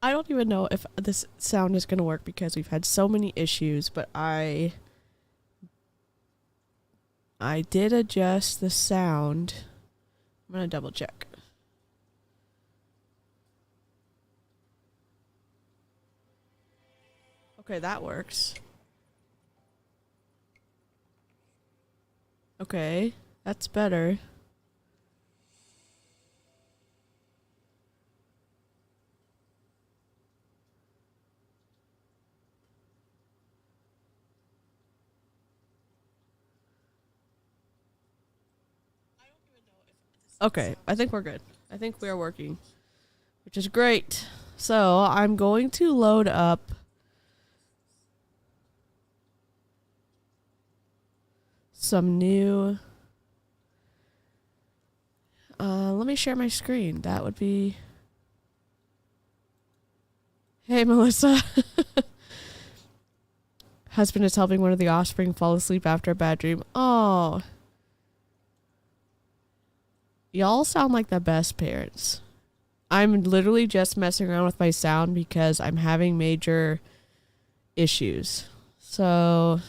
I don't even know if this sound is going to work because we've had so many issues, but I did adjust the sound. I'm going to double check. Okay, that works. Okay, that's better. Okay, I think we're good. I think we are working, which is great. So I'm going to load up some new... let me share my screen. That would be... Hey, Melissa. Husband is helping one of the offspring fall asleep after a bad dream. Oh. Y'all sound like the best parents. I'm literally just messing around with my sound because I'm having major issues. So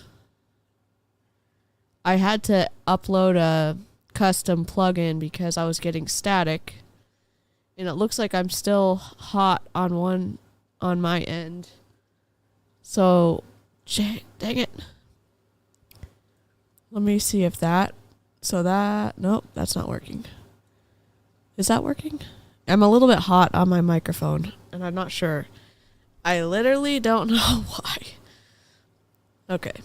I had to upload a custom plugin because I was getting static. And it looks like I'm still hot on my end. So, dang it. Let me see if nope, that's not working. Is that working? I'm a little bit hot on my microphone, and I'm not sure. I literally don't know why. Okay.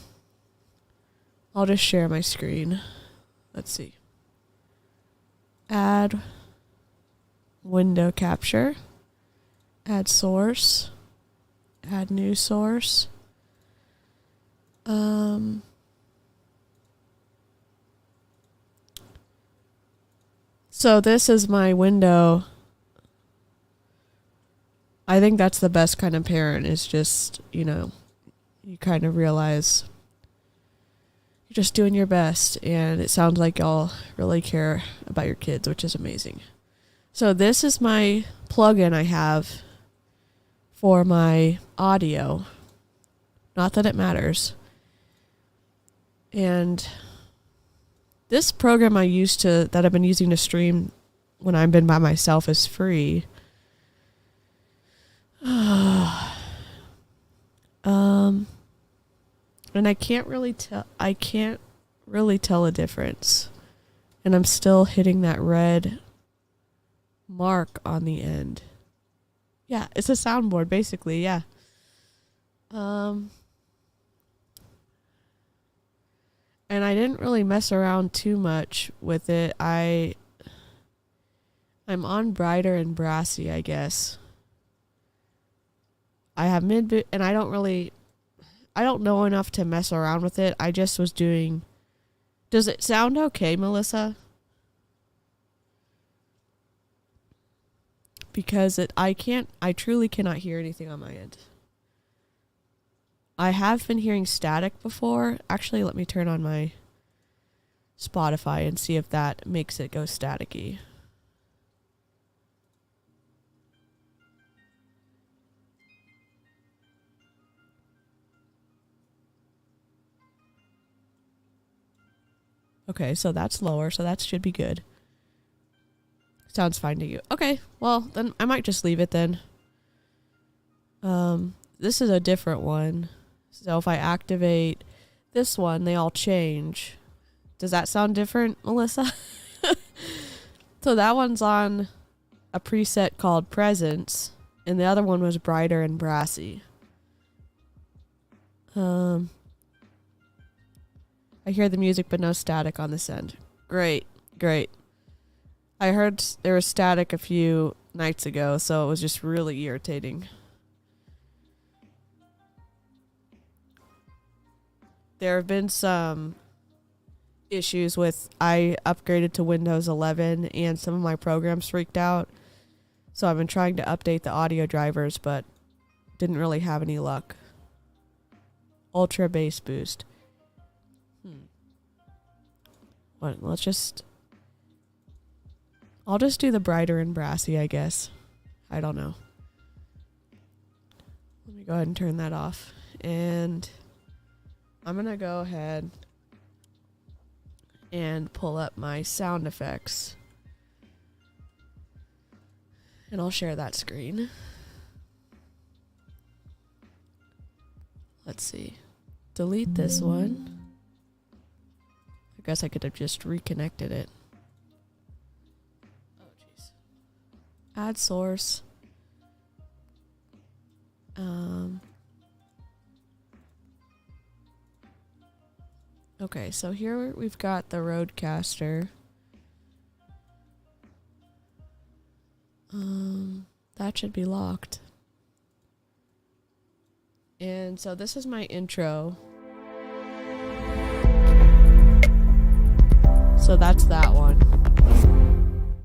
I'll just share my screen. Let's see. Add window capture. Add source. Add new source. So this is my window. I think that's the best kind of parent, is just, you kind of realize you're just doing your best, and it sounds like y'all really care about your kids, which is amazing. So this is my plugin I have for my audio. Not that it matters. And this program that I've been using to stream when I've been by myself is free. And I can't really tell a difference. And I'm still hitting that red mark on the end. Yeah, it's a soundboard basically, yeah. And I didn't really mess around too much with it. I'm on brighter and brassy, I guess. I have and I don't know enough to mess around with it. I just was doing... Does it sound okay, Melissa? Because I truly cannot hear anything on my end. I have been hearing static before. Actually, let me turn on my Spotify and see if that makes it go staticky. Okay, so that's lower, so that should be good. Sounds fine to you. Okay, well, then I might just leave it then. This is a different one. So if I activate this one, they all change. Does that sound different, Melissa? So that one's on a preset called Presence, and the other one was brighter and brassy. I hear the music but no static on this end. Great. I heard there was static a few nights ago, so it was just really irritating. There have been some issues with... I upgraded to Windows 11 and some of my programs freaked out. So I've been trying to update the audio drivers, but didn't really have any luck. Ultra bass boost. What? I'll just do the brighter and brassy, I guess. I don't know. me go ahead and turn that off. And I'm going to go ahead and pull up my sound effects. And I'll share that screen. Let's see. Delete this one. I guess I could have just reconnected it. Oh, jeez. Add source. Okay, so here we've got the Rodecaster. That should be locked. And so this is my intro. So that's that one.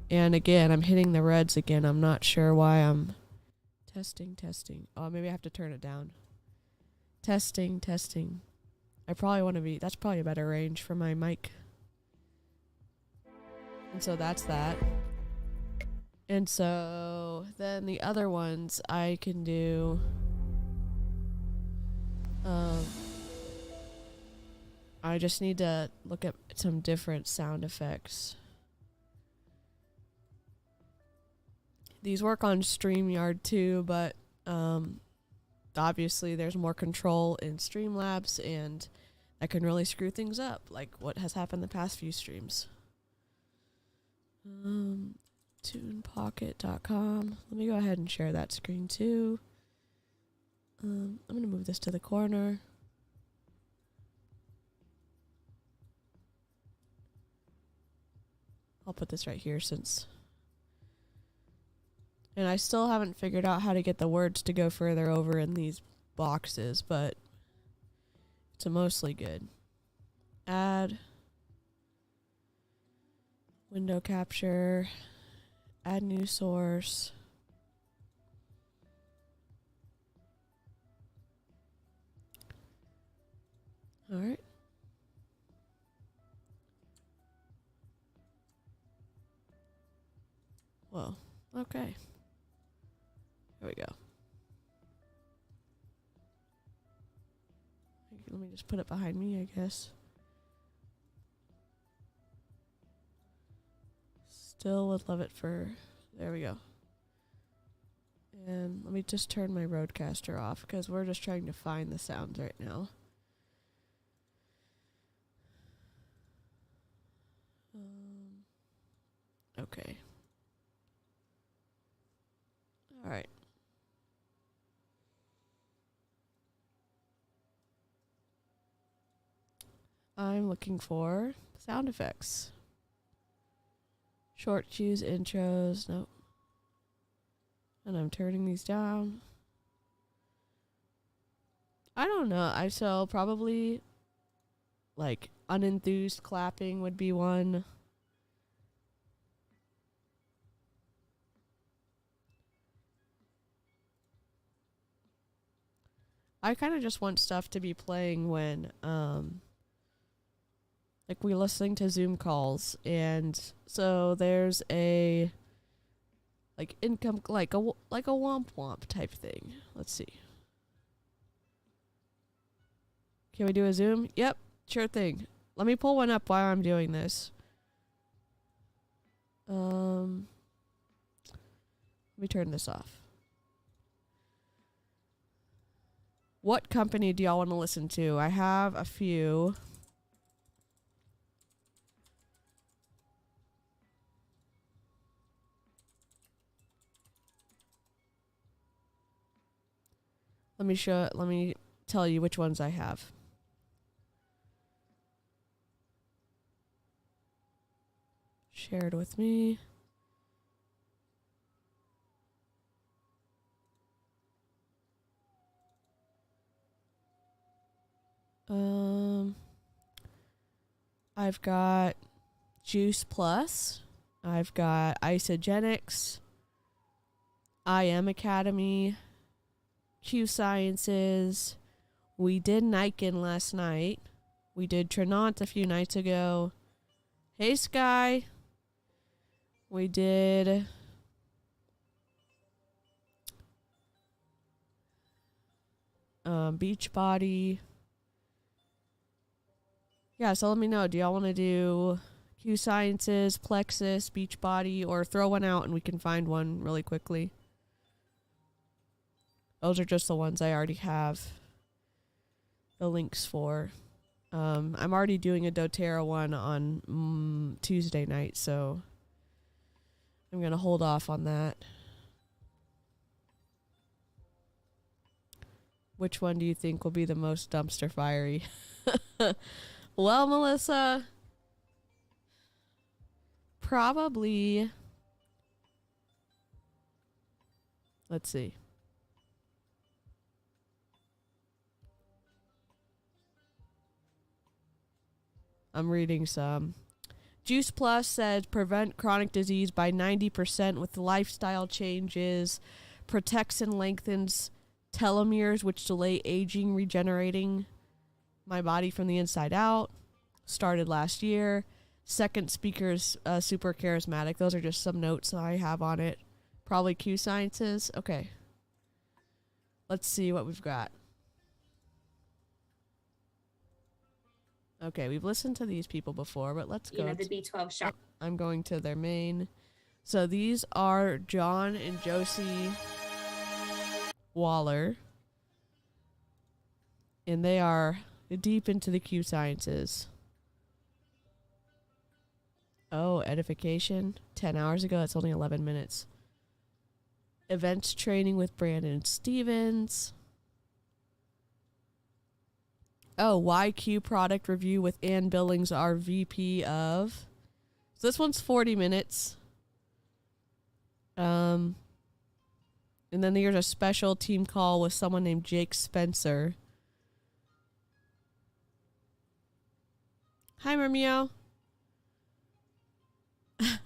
And again, I'm hitting the reds again. I'm not sure why I'm testing. Oh, maybe I have to turn it down. Testing. I probably want to be, that's probably a better range for my mic. And so that's that. And so then the other ones I can do, I just need to look at some different sound effects. These work on StreamYard too, but obviously there's more control in Streamlabs, and that can really screw things up, like what has happened the past few streams. TunePocket.com. Let me go ahead and share that screen too. I'm going to move this to the corner. I'll put this right here since... And I still haven't figured out how to get the words to go further over in these boxes, but it's mostly good. Add. Window capture. Add new source. All right. Whoa. Okay. Here we go. Let me just put it behind me, I guess. Still would love it for... There we go. And let me just turn my Rodecaster off, because we're just trying to find the sounds right now. Okay. All right. I'm looking for sound effects. Short cues, intros, nope. And I'm turning these down. I don't know. So probably like unenthused clapping would be one. I kind of just want stuff to be playing when like we're listening to Zoom calls, and so there's a like income, like a womp womp type thing. Let's see. Can we do a Zoom? Yep, sure thing. Let me pull one up while I'm doing this. Let me turn this off. What company do y'all want to listen to? I have a few. Let me tell you which ones I have. Shared with me. I've got Juice Plus. I've got Isogenics. I Am Academy. QSciences. We did Niken last night. We did Trinont a few nights ago. Hey, Sky. We did... Beachbody. Yeah, so let me know. Do y'all want to do QSciences, Plexus, Beachbody, or throw one out and we can find one really quickly? Those are just the ones I already have the links for. I'm already doing a doTERRA one on Tuesday night, so I'm going to hold off on that. Which one do you think will be the most dumpster fiery? Well, Melissa, probably, let's see. I'm reading some. Juice Plus says prevent chronic disease by 90% with lifestyle changes, protects and lengthens telomeres, which delay aging, regenerating my body from the inside out. Started last year. Second speaker's super charismatic. Those are just some notes I have on it. Probably QSciences. Okay. Let's see what we've got. Okay, we've listened to these people before, but let's go. The B12 shot. I'm going to their main. So these are John and Josie Waller. And they are deep into the QSciences. Oh, edification. 10 hours ago. It's only 11 minutes. Events training with Brandon Stevens. Oh, YQ product review with Ann Billings, our VP of. So this one's 40 minutes. And then there's a special team call with someone named Jake Spencer. Hi, Mermio.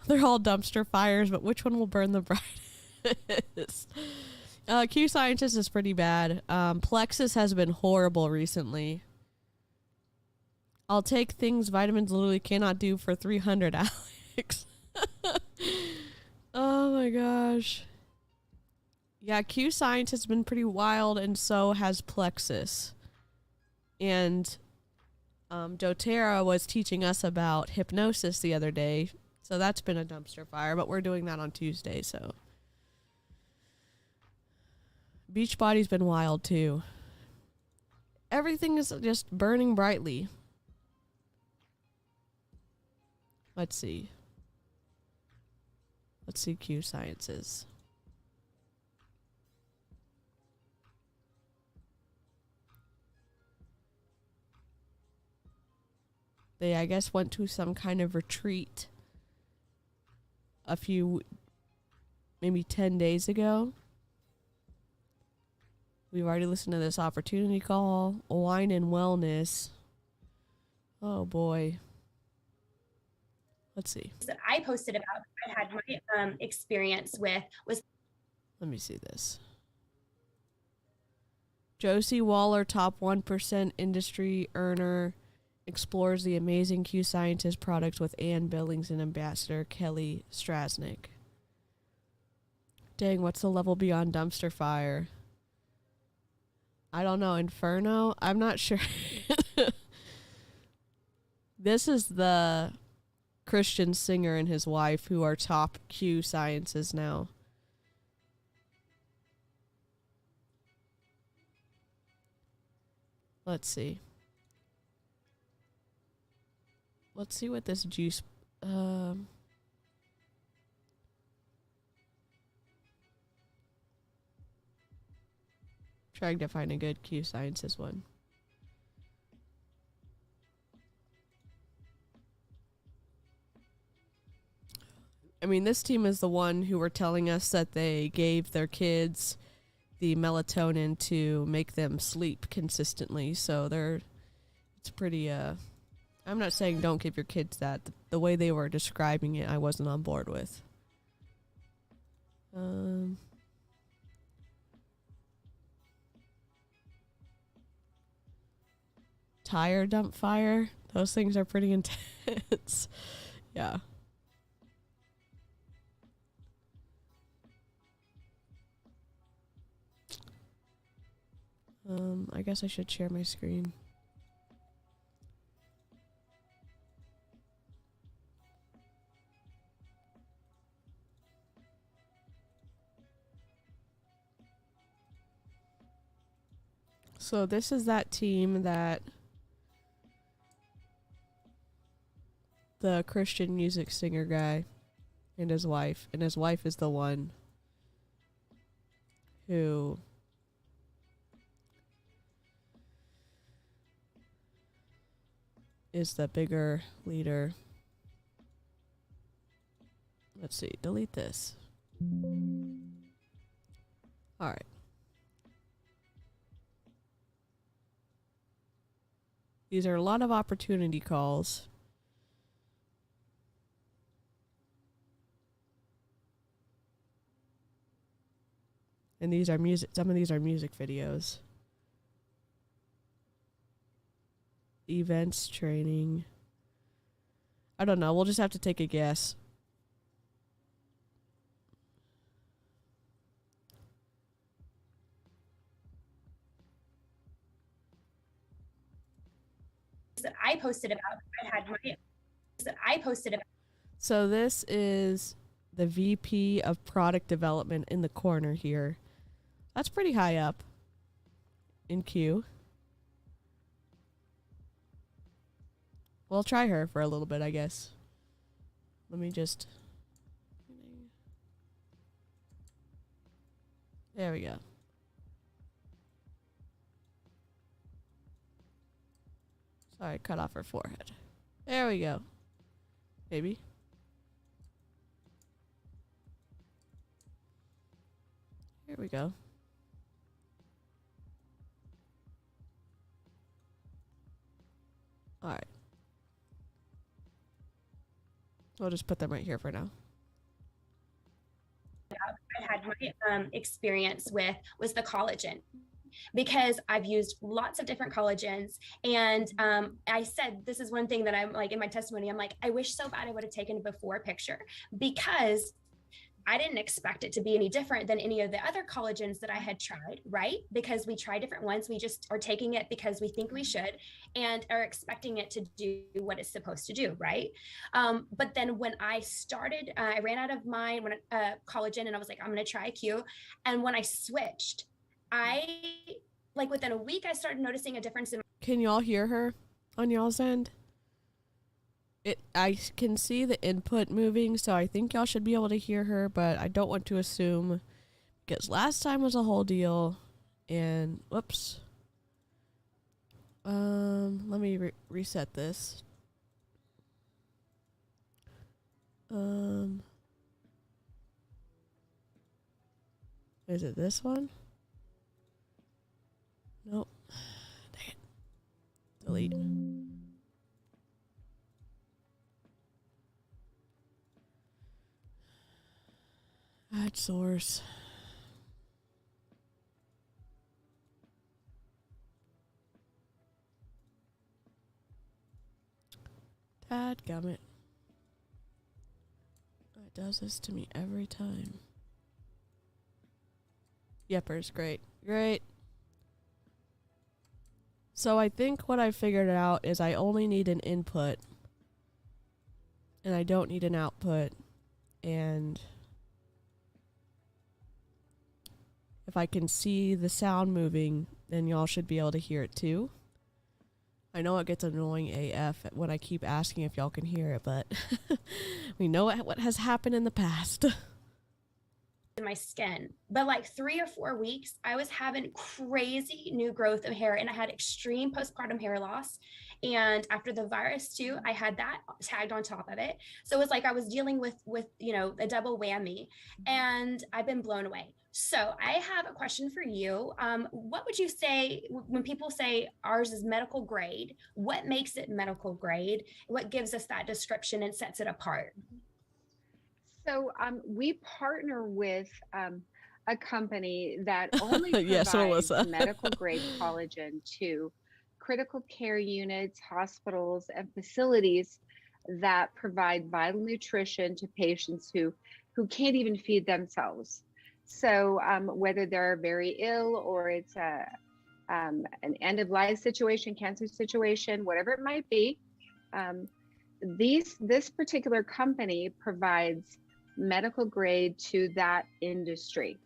They're all dumpster fires, but which one will burn the brightest? QSciences is pretty bad. Plexus has been horrible recently. I'll take things vitamins literally cannot do for 300, Alex. Oh my gosh. Yeah, QScience has been pretty wild, and so has Plexus. And doTERRA was teaching us about hypnosis the other day, so that's been a dumpster fire, but we're doing that on Tuesday, so. Beachbody's been wild too. Everything is just burning brightly. Let's see. Let's see QSciences. They, I guess, went to some kind of retreat a few, maybe 10 days ago. We've already listened to this opportunity call. Wine and wellness. Oh, boy. Let's see. That I posted about, I had my experience with was. Let me see this. Josie Waller, top 1% industry earner, explores the amazing QSciences products with Ann Billings and Ambassador Kelly Strasnick. Dang, what's the level beyond dumpster fire? I don't know. Inferno? I'm not sure. This is the Christian singer and his wife who are top QSciences now. Let's see. Let's see what this juice... trying to find a good QSciences one. I mean, this team is the one who were telling us that they gave their kids the melatonin to make them sleep consistently. So it's pretty, I'm not saying don't give your kids that. The way they were describing it, I wasn't on board with. Tire dump fire. Those things are pretty intense. Yeah. I guess I should share my screen. So this is that team that the Christian music singer guy and his wife is the one who is the bigger leader. Let's see, delete this. All right. These are a lot of opportunity calls. And these are music, some of these are music videos. Events, training. I don't know, we'll just have to take a guess. That I posted about. So this is the VP of product development in the corner here. That's pretty high up in Q. We'll try her for a little bit, I guess. Let me just... There we go. Sorry, cut off her forehead. There we go. Maybe. Here we go. Alright. We'll just put them right here for now. I had my experience with was the collagen, because I've used lots of different collagens. And I said, this is one thing that I'm like in my testimony, I'm like, I wish so bad I would have taken a before picture, because I didn't expect it to be any different than any of the other collagens that I had tried, right? Because we try different ones. We just are taking it because we think we should and are expecting it to do what it's supposed to do, right? But then when I started, I ran out of my collagen and I was like, I'm going to try Q. And when I switched, like within a week, I started noticing a difference in. Can y'all hear her on y'all's end? I can see the input moving, so I think y'all should be able to hear her, but I don't want to assume, because last time was a whole deal. And whoops. Let me reset this. Is it this one? Nope. Dang it. Delete. Add source. Dadgummit. It does this to me every time. Yeppers, great. Great. So I think what I figured out is I only need an input. And I don't need an output. And if I can see the sound moving, then y'all should be able to hear it too. I know it gets annoying AF when I keep asking if y'all can hear it, but we know what has happened in the past. In my skin, but like 3 or 4 weeks, I was having crazy new growth of hair, and I had extreme postpartum hair loss. And after the virus too, I had that tagged on top of it. So it was like I was dealing with a double whammy, and I've been blown away. So I have a question for you. What would you say when people say ours is medical grade? What makes it medical grade? What gives us that description and sets it apart? So we partner with a company that only Yes, provides Melissa. medical grade collagen to critical care units, hospitals, and facilities that provide vital nutrition to patients who can't even feed themselves. So whether they're very ill or it's an end of life situation, cancer situation, whatever it might be. This particular company provides medical grade to that industry.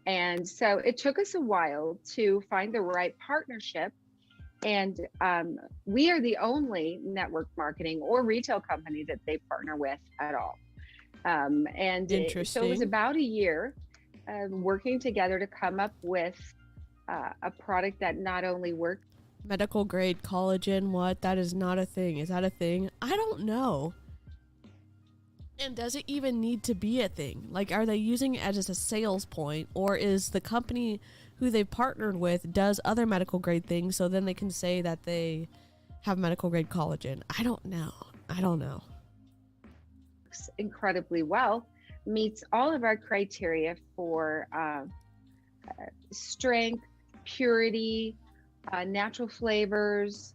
And so it took us a while to find the right partnership. And we are the only network marketing or retail company that they partner with at all. So it was about a year working together to come up with a product that not only worked. Medical grade collagen, what? That is not a thing. Is that a thing? I don't know. And does it even need to be a thing? Like, are they using it as a sales point, or is the company who they've partnered with does other medical grade things so then they can say that they have medical grade collagen? I don't know. Incredibly well, meets all of our criteria for strength, purity, natural flavors,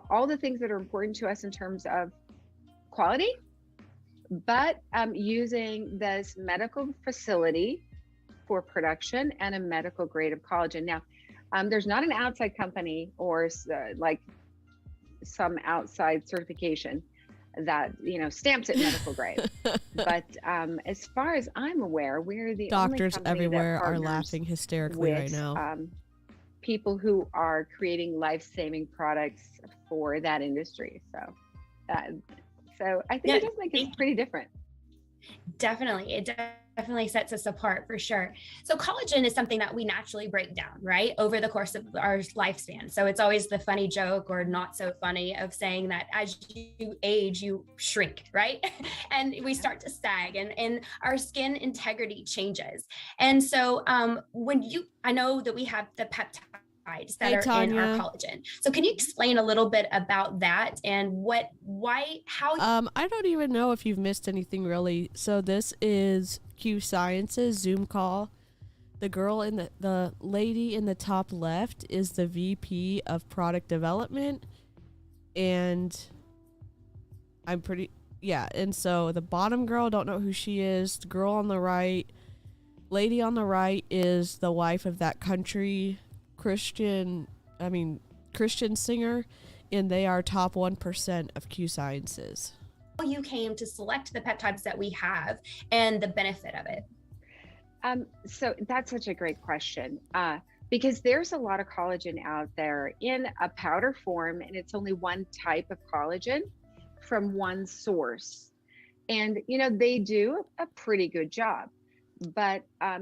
all the things that are important to us in terms of quality, but using this medical facility for production and a medical grade of collagen. Now, there's not an outside company or like some outside certification that, you know, stamps it medical grade. But as far as I'm aware, we're the doctors only everywhere are laughing hysterically right now. People who are creating life-saving products for that industry. So I think it does make it pretty different. Definitely. It definitely sets us apart for sure. So collagen is something that we naturally break down, right, over the course of our lifespan. So it's always the funny joke or not so funny of saying that as you age, you shrink, right? And we start to sag and our skin integrity changes. And so I know that we have the peptides that are in our collagen. So can you explain a little bit about that and how? I don't even know if you've missed anything really. So this is QSciences Zoom call. The girl in the lady in the top left is the VP of product development, and and so the bottom girl, don't know who she is. The girl on the right, lady on the right is the wife of that country Christian singer, and they are top 1% of QSciences. You came to select the peptides that we have and the benefit of it. So that's such a great question, because there's a lot of collagen out there in a powder form, and it's only one type of collagen from one source. And, you know, they do a pretty good job. But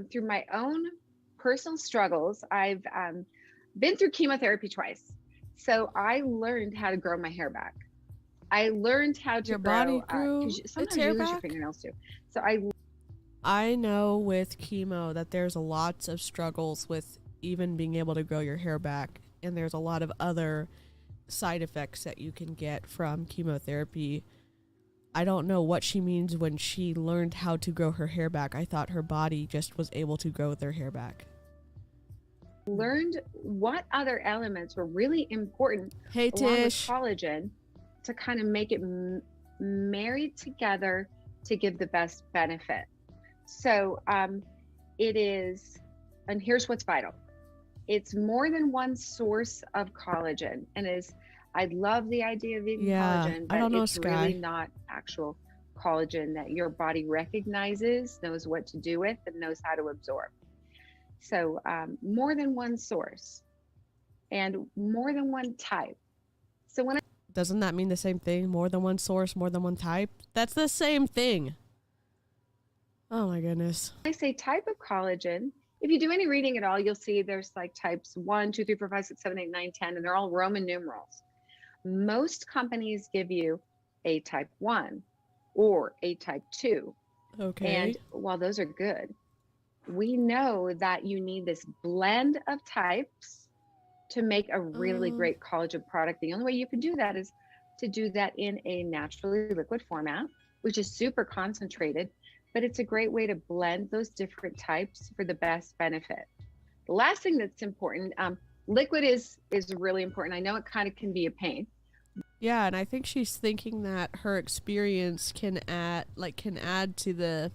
through my own personal struggles, I've been through chemotherapy twice. So I learned how to grow my hair back. I learned how to body grew sometimes you lose your fingernails too. So I know with chemo that there's lots of struggles with even being able to grow your hair back, and there's a lot of other side effects that you can get from chemotherapy. I don't know what she means when she learned how to grow her hair back. I thought her body just was able to grow their hair back. Learned what other elements were really important along with collagen to kind of make it married together to give the best benefit. So it is, and here's what's vital. It's more than one source of collagen, and I love the idea of eating collagen, but it's really not actual collagen that your body recognizes, knows what to do with, and knows how to absorb. So more than one source and more than one type. So doesn't that mean the same thing? More than one source, more than one type? That's the same thing. Oh my goodness. I say type of collagen. If you do any reading at all, you'll see there's like types 1, 2, 3, 4, 5, 6, 7, 8, 9, 10, and they're all Roman numerals. Most companies give you a type 1 or a type 2. Okay. And while those are good, we know that you need this blend of types to make a really great collagen product. The only way you can do that is to do that in a naturally liquid format, which is super concentrated, but it's a great way to blend those different types for the best benefit. The last thing that's important, liquid is really important. I know it kind of can be a pain. Yeah, and I think she's thinking that her experience can add to the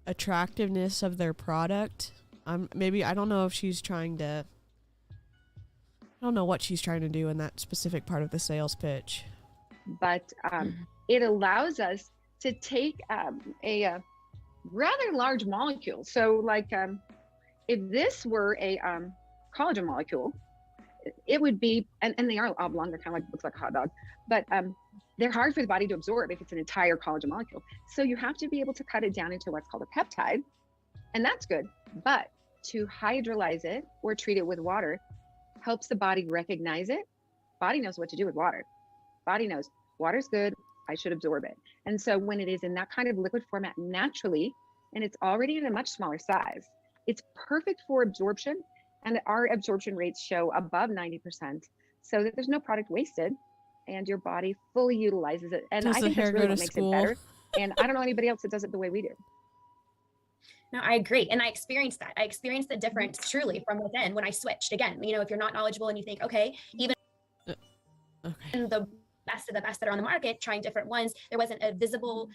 attractiveness of their product. Maybe, I don't know if she's trying to, I don't know what she's trying to do in that specific part of the sales pitch. But it allows us to take a rather large molecule. So like if this were a collagen molecule, it would be, and they are oblong, they're kind of like, looks like a hot dog, but they're hard for the body to absorb if it's an entire collagen molecule. So you have to be able to cut it down into what's called a peptide, and that's good. But to hydrolyze it or treat it with water helps the body recognize it. Body knows what to do with water. Body knows water's good, I should absorb it. And so when it is in that kind of liquid format naturally, and it's already in a much smaller size, it's perfect for absorption. And our absorption rates show above 90%, so that there's no product wasted and your body fully utilizes it. And I think that's really what makes it better. And I don't know anybody else that does it the way we do. No, I agree. And I experienced that. I experienced the difference truly from within when I switched. Again, if you're not knowledgeable and you think, okay, even the best of the best that are on the market, trying different ones, there wasn't a visible,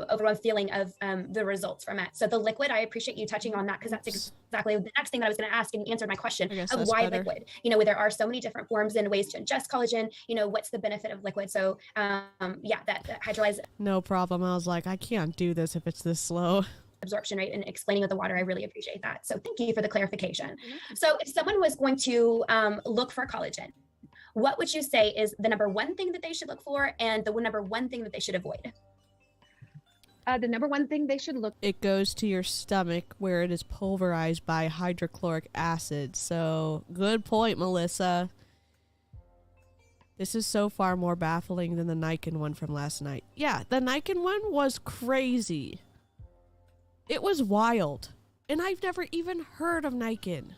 overall feeling of the results from it. So the liquid, I appreciate you touching on that, because that's exactly the next thing that I was going to ask, and you answered my question of why liquid. Where there are so many different forms and ways to ingest collagen, what's the benefit of liquid? So that hydrolyzed. No problem. I was like, I can't do this if it's this slow. Absorption rate and explaining with the water, I really appreciate that. So thank you for the clarification. So if someone was going to look for collagen, what would you say is the number one thing that they should look for, and the number one thing that they should avoid? The number one thing they should look. It goes to your stomach where it is pulverized by hydrochloric acid. So good point, Melissa. This is so far more baffling than the Niken one from last night. Yeah, the Niken one was crazy. It was wild. And I've never even heard of Niken.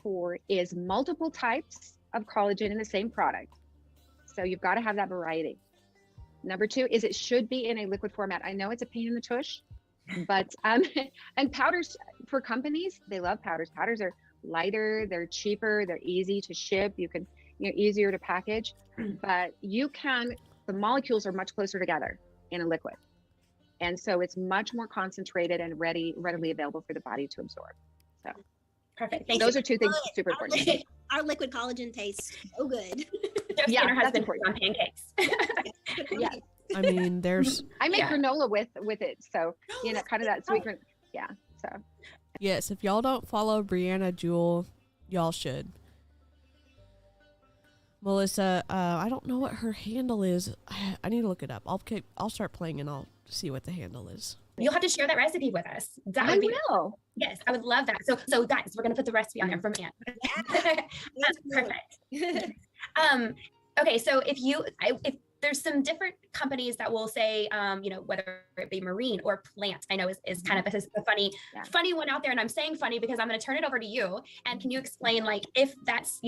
For is multiple types of collagen in the same product. So you've got to have that variety. Number two is it should be in a liquid format. I know it's a pain in the tush, but and powders for companies, they love powders. Powders are lighter, they're cheaper, they're easy to ship. You can, easier to package, but the molecules are much closer together in a liquid. And so it's much more concentrated and readily available for the body to absorb. So perfect. Those are two things super important. Our liquid collagen tastes so good. Josie and her husband on pancakes. Yeah. I mean, I make granola with it. So, kind of that sweet. Yeah. So. Yes, if y'all don't follow Brianna Jewel, y'all should. Melissa, I don't know what her handle is. I need to look it up. I'll start playing and I'll see what the handle is. You'll have to share that recipe with us. I will. Yes, I would love that. So guys, we're going to put the recipe on there from Anne. Perfect. Okay, so if there's some different companies that will say, whether it be marine or plant, I know is kind of a funny one out there. And I'm saying funny because I'm going to turn it over to you. And can you explain, if that's,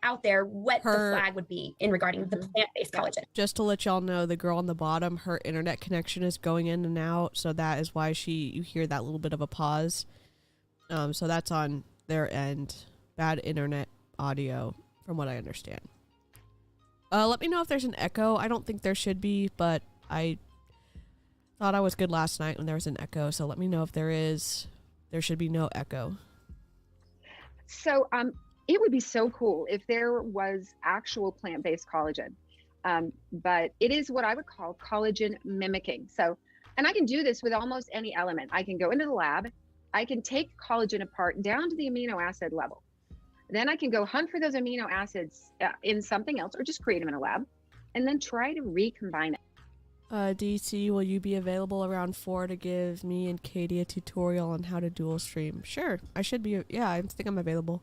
out there, what the flag would be in regarding the plant-based collagen? Just to let y'all know, the girl on the bottom, her internet connection is going in and out. So that is why you hear that little bit of a pause. So that's on their end. Bad internet audio, from what I understand. Let me know if there's an echo. I don't think there should be, but I thought I was good last night when there was an echo. So let me know if there is. There should be no echo. So it would be so cool if there was actual plant-based collagen. But it is what I would call collagen mimicking. So, and I can do this with almost any element. I can go into the lab. I can take collagen apart down to the amino acid level. Then I can go hunt for those amino acids in something else, or just create them in a lab, and then try to recombine it. DC, will you be available around 4 to give me and Katie a tutorial on how to dual stream? Sure, I should be. Yeah, I think I'm available.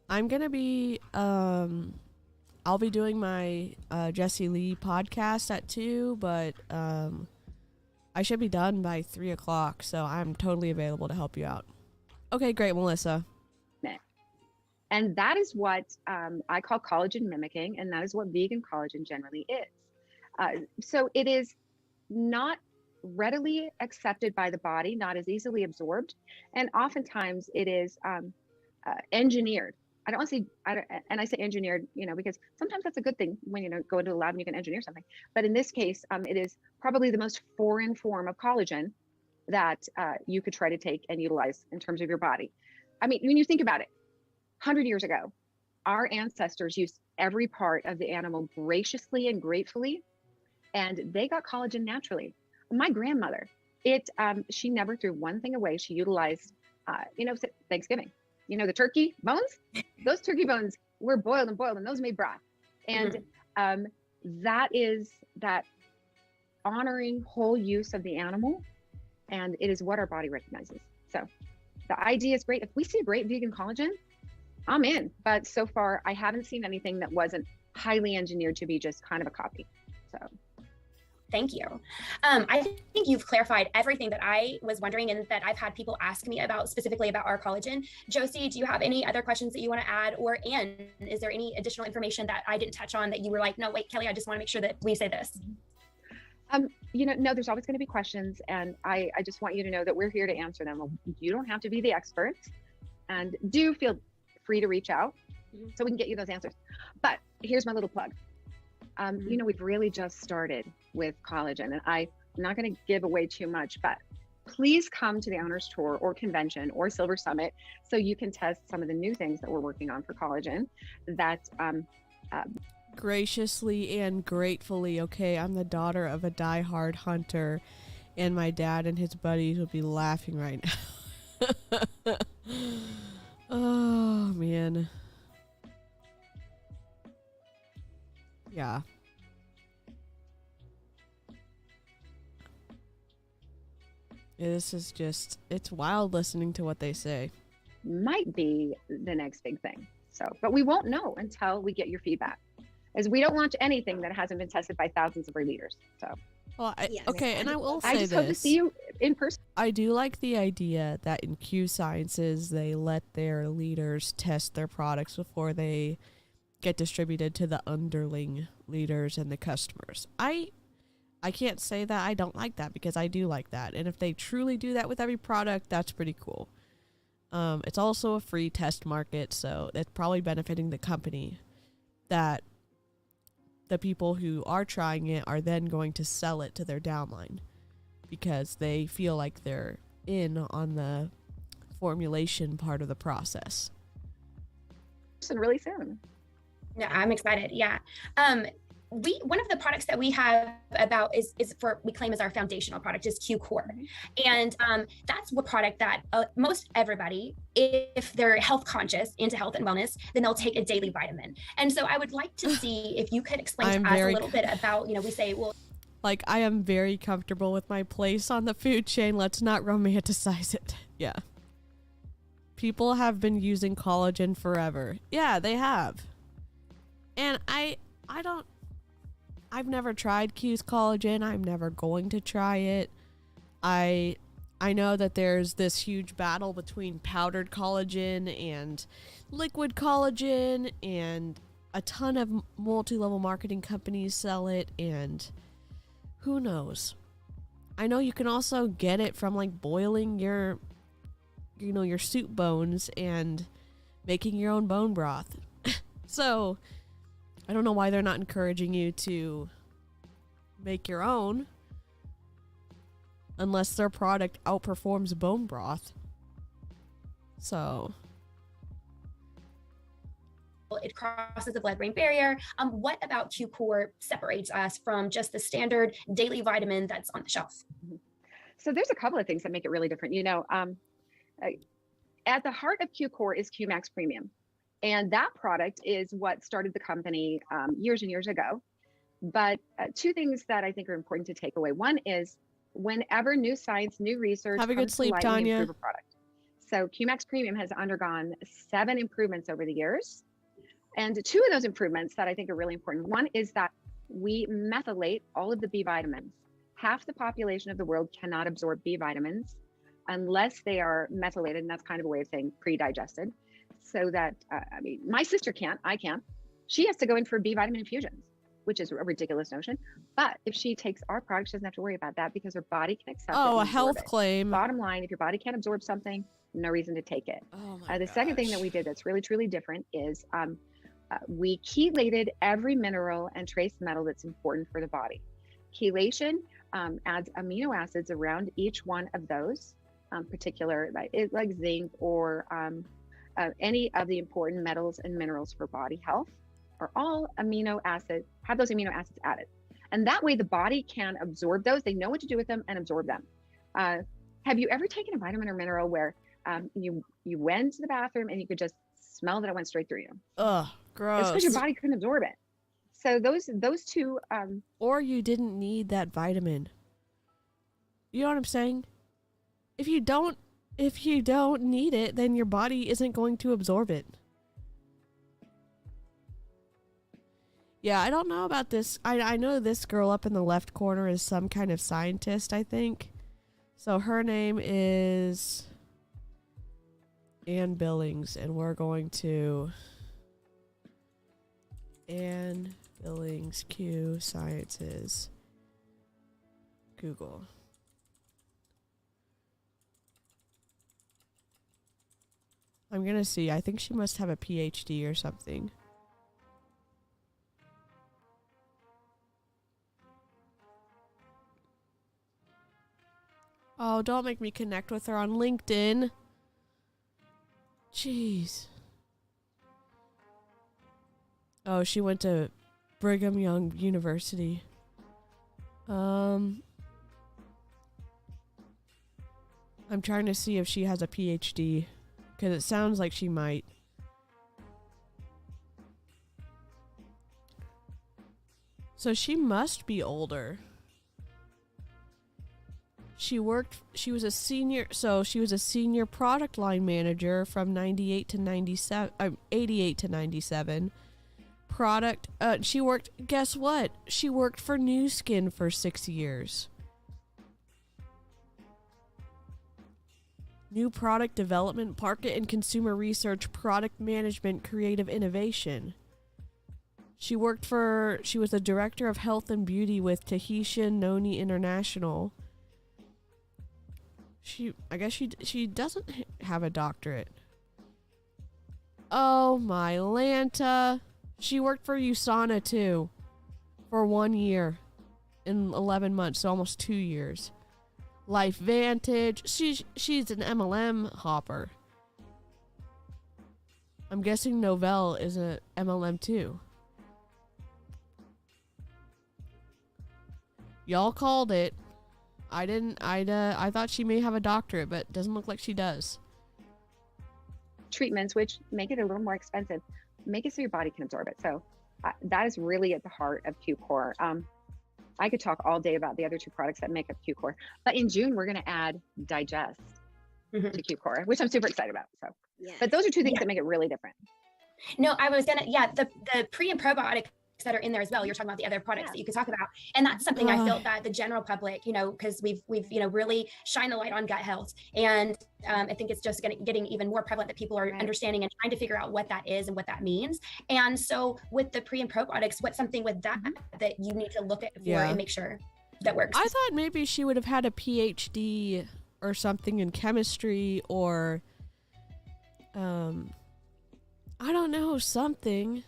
I'm gonna be. I'll be doing my Jessie Lee podcast at 2, but I should be done by 3 o'clock, so I'm totally available to help you out. Okay, great, Melissa. And that is what I call collagen mimicking, and that is what vegan collagen generally is. So it is not readily accepted by the body, not as easily absorbed, and oftentimes it is engineered. I say engineered, because sometimes that's a good thing when go into a lab and you can engineer something. But in this case, it is probably the most foreign form of collagen that you could try to take and utilize in terms of your body. I mean, when you think about it, 100 years ago, our ancestors used every part of the animal graciously and gratefully, and they got collagen naturally. My grandmother, she never threw one thing away. She utilized, Thanksgiving, the turkey bones, those turkey bones were boiled and those made broth. And that is that honoring whole use of the animal, and it is what our body recognizes. So the idea is great. If we see a great vegan collagen, I'm in. But so far, I haven't seen anything that wasn't highly engineered to be just kind of a copy. So thank you. I think you've clarified everything that I was wondering and that I've had people ask me about, specifically about our collagen. Josie, do you have any other questions that you want to add? Or Anne, is there any additional information that I didn't touch on that you were like, no, wait, Kelly, I just want to make sure that we say this? No, there's always going to be questions. And I just want you to know that we're here to answer them. You don't have to be the expert, and do feel free to reach out so we can get you those answers. But here's my little plug. We've really just started with collagen, and I'm not going to give away too much, but please come to the Owners Tour or convention or Silver Summit so you can test some of the new things that we're working on for collagen that graciously and gratefully. Okay, I'm the daughter of a diehard hunter, and my dad and his buddies would be laughing right now. Oh man. Yeah. This is just, it's wild listening to what they say. Might be the next big thing. So, but we won't know until we get your feedback, as we don't launch anything that hasn't been tested by thousands of our leaders. So, well, okay, and I will say I just hope to see you in person. I do like the idea that in QSciences, they let their leaders test their products before they get distributed to the underling leaders and the customers. I can't say that I don't like that, because I do like that. And if they truly do that with every product, that's pretty cool. It's also a free test market, so it's probably benefiting the company that the people who are trying it are then going to sell it to their downline, because they feel like they're in on the formulation part of the process. Really soon. No, I'm excited. Yeah. One of the products that we have about we claim is our foundational product is Q Core. And that's a product that most everybody, if they're health conscious, into health and wellness, then they'll take a daily vitamin. And so I would like to see if you could explain to us a little bit about, we say, well, like, I am very comfortable with my place on the food chain. Let's not romanticize it. Yeah. People have been using collagen forever. Yeah, they have. And I've never tried Q's collagen. I'm never going to try it. I know that there's this huge battle between powdered collagen and liquid collagen, and a ton of multi-level marketing companies sell it, and who knows? I know you can also get it from like boiling your soup bones and making your own bone broth. So I don't know why they're not encouraging you to make your own, unless their product outperforms bone broth. So it crosses the blood-brain barrier. What about Q Core separates us from just the standard daily vitamin that's on the shelf? So there's a couple of things that make it really different. At the heart of Q Core is Q Max Premium. And that product is what started the company years and years ago. But two things that I think are important to take away. One is, whenever new science, new research have a good sleep, Tanya. Improve a product. So Q Max Premium has undergone 7 improvements over the years. And 2 of those improvements that I think are really important. One is that we methylate all of the B vitamins. Half the population of the world cannot absorb B vitamins unless they are methylated, and that's kind of a way of saying pre-digested. So that, my sister can't, I can't. She has to go in for B vitamin infusions, which is a ridiculous notion. But if she takes our product, she doesn't have to worry about that, because her body can accept it. Oh, a health claim. Bottom line, if your body can't absorb something, no reason to take it. Oh my the gosh. second thing that we did that's really, truly different is we chelated every mineral and trace metal that's important for the body. Chelation adds amino acids around each one of those particular, like zinc or any of the important metals and minerals for body health, are all amino acids, have those amino acids added. And that way the body can absorb those. They know what to do with them and absorb them. Have you ever taken a vitamin or mineral where you went to the bathroom and you could just smell that it went straight through you? Ugh, gross. It's because your body couldn't absorb it. So those two. Or you didn't need that vitamin. You know what I'm saying? If you don't need it, then your body isn't going to absorb it. Yeah, I don't know about this. I know this girl up in the left corner is some kind of scientist, I think. So her name is Ann Billings, and we're going to Ann Billings QSciences. Google. I'm gonna see. I think she must have a PhD or something. Oh, don't make me connect with her on LinkedIn. Jeez. Oh, she went to Brigham Young University. I'm trying to see if she has a PhD, because it sounds like she might. So she must be older. She was a senior product line manager from 98 to 97, 88 to 97. Guess what? She worked for New Skin for 6 years. New product development, market and consumer research, product management, creative innovation. She was the director of health and beauty with Tahitian Noni International. I guess she doesn't have a doctorate. Oh my Lanta. She worked for USANA too for 1 year in 11 months, so almost 2 years. Life Vantage. She's an MLM hopper. I'm guessing Novell is a MLM too. Y'all called it. I didn't. I thought she may have a doctorate, but doesn't look like she does. Treatments, which make it a little more expensive, make it so your body can absorb it. So that is really at the heart of Q-Core. I could talk all day about the other two products that make up Q-Core, but in June we're going to add Digest to Q-Core, which I'm super excited about. So, yeah. But those are two things that make it really different. No, I was gonna, the pre and probiotics that are in there as well. You're talking about the other products that you could talk about. And that's something I felt that the general public, because we've really shined the light on gut health. And I think it's just getting even more prevalent that people are understanding and trying to figure out what that is and what that means. And so with the pre and probiotics, what's something with that that you need to look at for and make sure that works? I thought maybe she would have had a PhD or something in chemistry or, I don't know, something.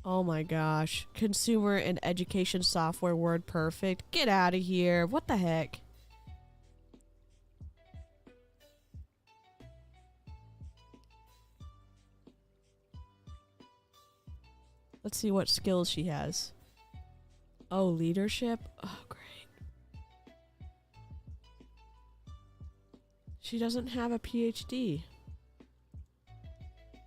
Oh my gosh. Consumer and education software, WordPerfect. Get out of here. What the heck? Let's see what skills she has. Oh, leadership? Oh, great. She doesn't have a PhD.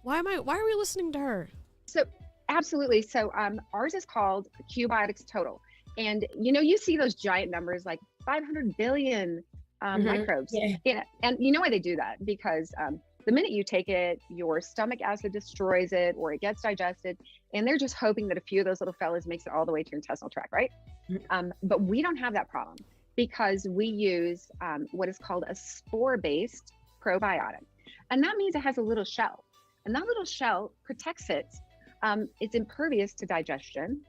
Why are we listening to her? So absolutely. So ours is called QBiotics Total. And you see those giant numbers like 500 billion microbes. Yeah. And you know why they do that? Because the minute you take it, your stomach acid destroys it or it gets digested. And they're just hoping that a few of those little fellas makes it all the way to your intestinal tract, right? But we don't have that problem because we use what is called a spore-based probiotic. And that means it has a little shell. And that little shell protects it. It's impervious to digestion,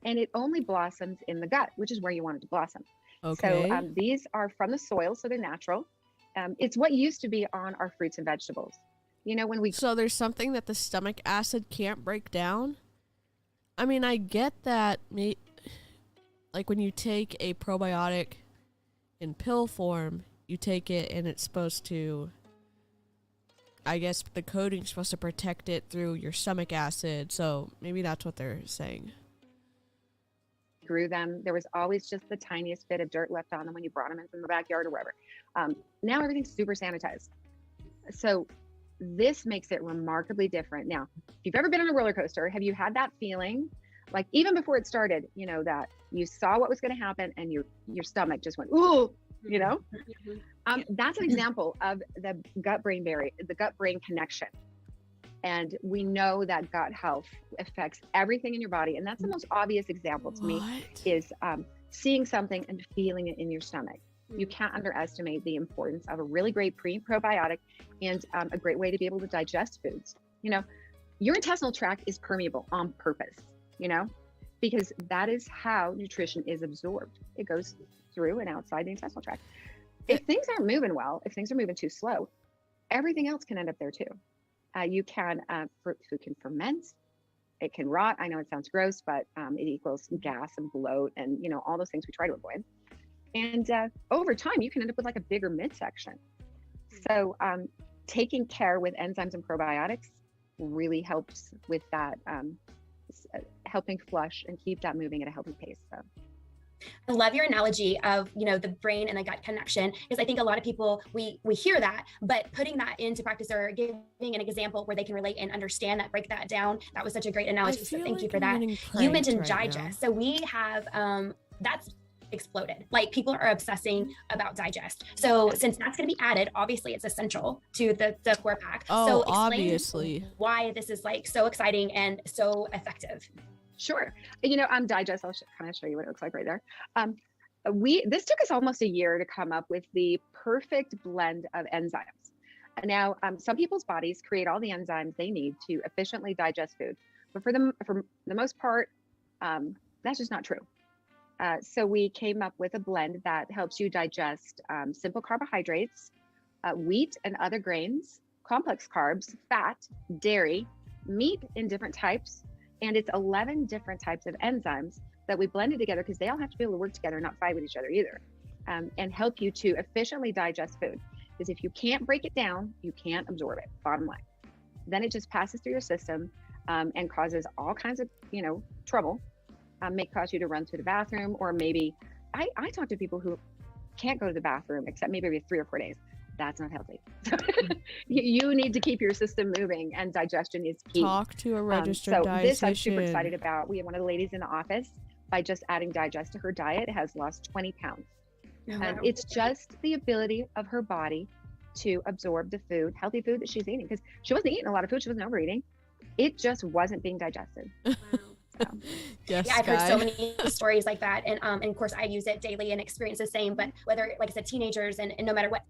and it only blossoms in the gut, which is where you want it to blossom. Okay. So these are from the soil, so they're natural. It's what used to be on our fruits and vegetables. So there's something that the stomach acid can't break down? I mean, I get that. like when you take a probiotic in pill form, you take it and it's supposed to, I guess the coating's supposed to protect it through your stomach acid. So maybe that's what they're saying. Grew them. There was always just the tiniest bit of dirt left on them when you brought them in from the backyard or wherever. Now everything's super sanitized. So this makes it remarkably different. Now, if you've ever been on a roller coaster, have you had that feeling, like even before it started, you know, that you saw what was going to happen and your stomach just went, ooh, you know? That's an example of the gut-brain barrier, the gut-brain connection. And we know that gut health affects everything in your body. And that's the most obvious example to me is seeing something and feeling it in your stomach. You can't underestimate the importance of a really great probiotic and a great way to be able to digest foods. You know, your intestinal tract is permeable on purpose, you know, because that is how nutrition is absorbed. It goes through and outside the intestinal tract. If things aren't moving well, if things are moving too slow, everything else can end up there too. Food can ferment, it can rot. I know it sounds gross, but it equals gas and bloat and, you know, all those things we try to avoid. And over time, you can end up with like a bigger midsection. So taking care with enzymes and probiotics really helps with that, helping flush and keep that moving at a healthy pace. So. I love your analogy of, you know, the brain and the gut connection, because I think a lot of people, we hear that, but putting that into practice or giving an example where they can relate and understand that, break that down. That was such a great analogy. So thank you for that. You mentioned digest. So we have, that's exploded. Like people are obsessing about digest. So since that's going to be added, obviously it's essential to the core pack. Oh, so explain obviously why this is like so exciting and so effective. Sure. You know, digest, I'll kind of show you what it looks like right there. This took us almost a year to come up with the perfect blend of enzymes. Now, some people's bodies create all the enzymes they need to efficiently digest food, but for the most part, that's just not true. So we came up with a blend that helps you digest simple carbohydrates, wheat and other grains, complex carbs, fat, dairy, meat in different types, and it's 11 different types of enzymes that we blended together because they all have to be able to work together, not fight with each other either, and help you to efficiently digest food. Because if you can't break it down, you can't absorb it, bottom line. Then it just passes through your system and causes all kinds of, you know, trouble. May cause you to run to the bathroom, or maybe I talk to people who can't go to the bathroom except maybe every 3 or 4 days. That's not healthy. You need to keep your system moving, and digestion is key. Talk to a registered dietitian. This I'm super excited about. We have one of the ladies in the office, by just adding digest to her diet, has lost 20 pounds. And it's just the ability of her body to absorb the food, healthy food that she's eating, because she wasn't eating a lot of food. She wasn't overeating. It just wasn't being digested. Wow. Yes, yeah, I've heard so many stories like that. And of course I use it daily and experience the same, but whether, like I said, teenagers and no matter what,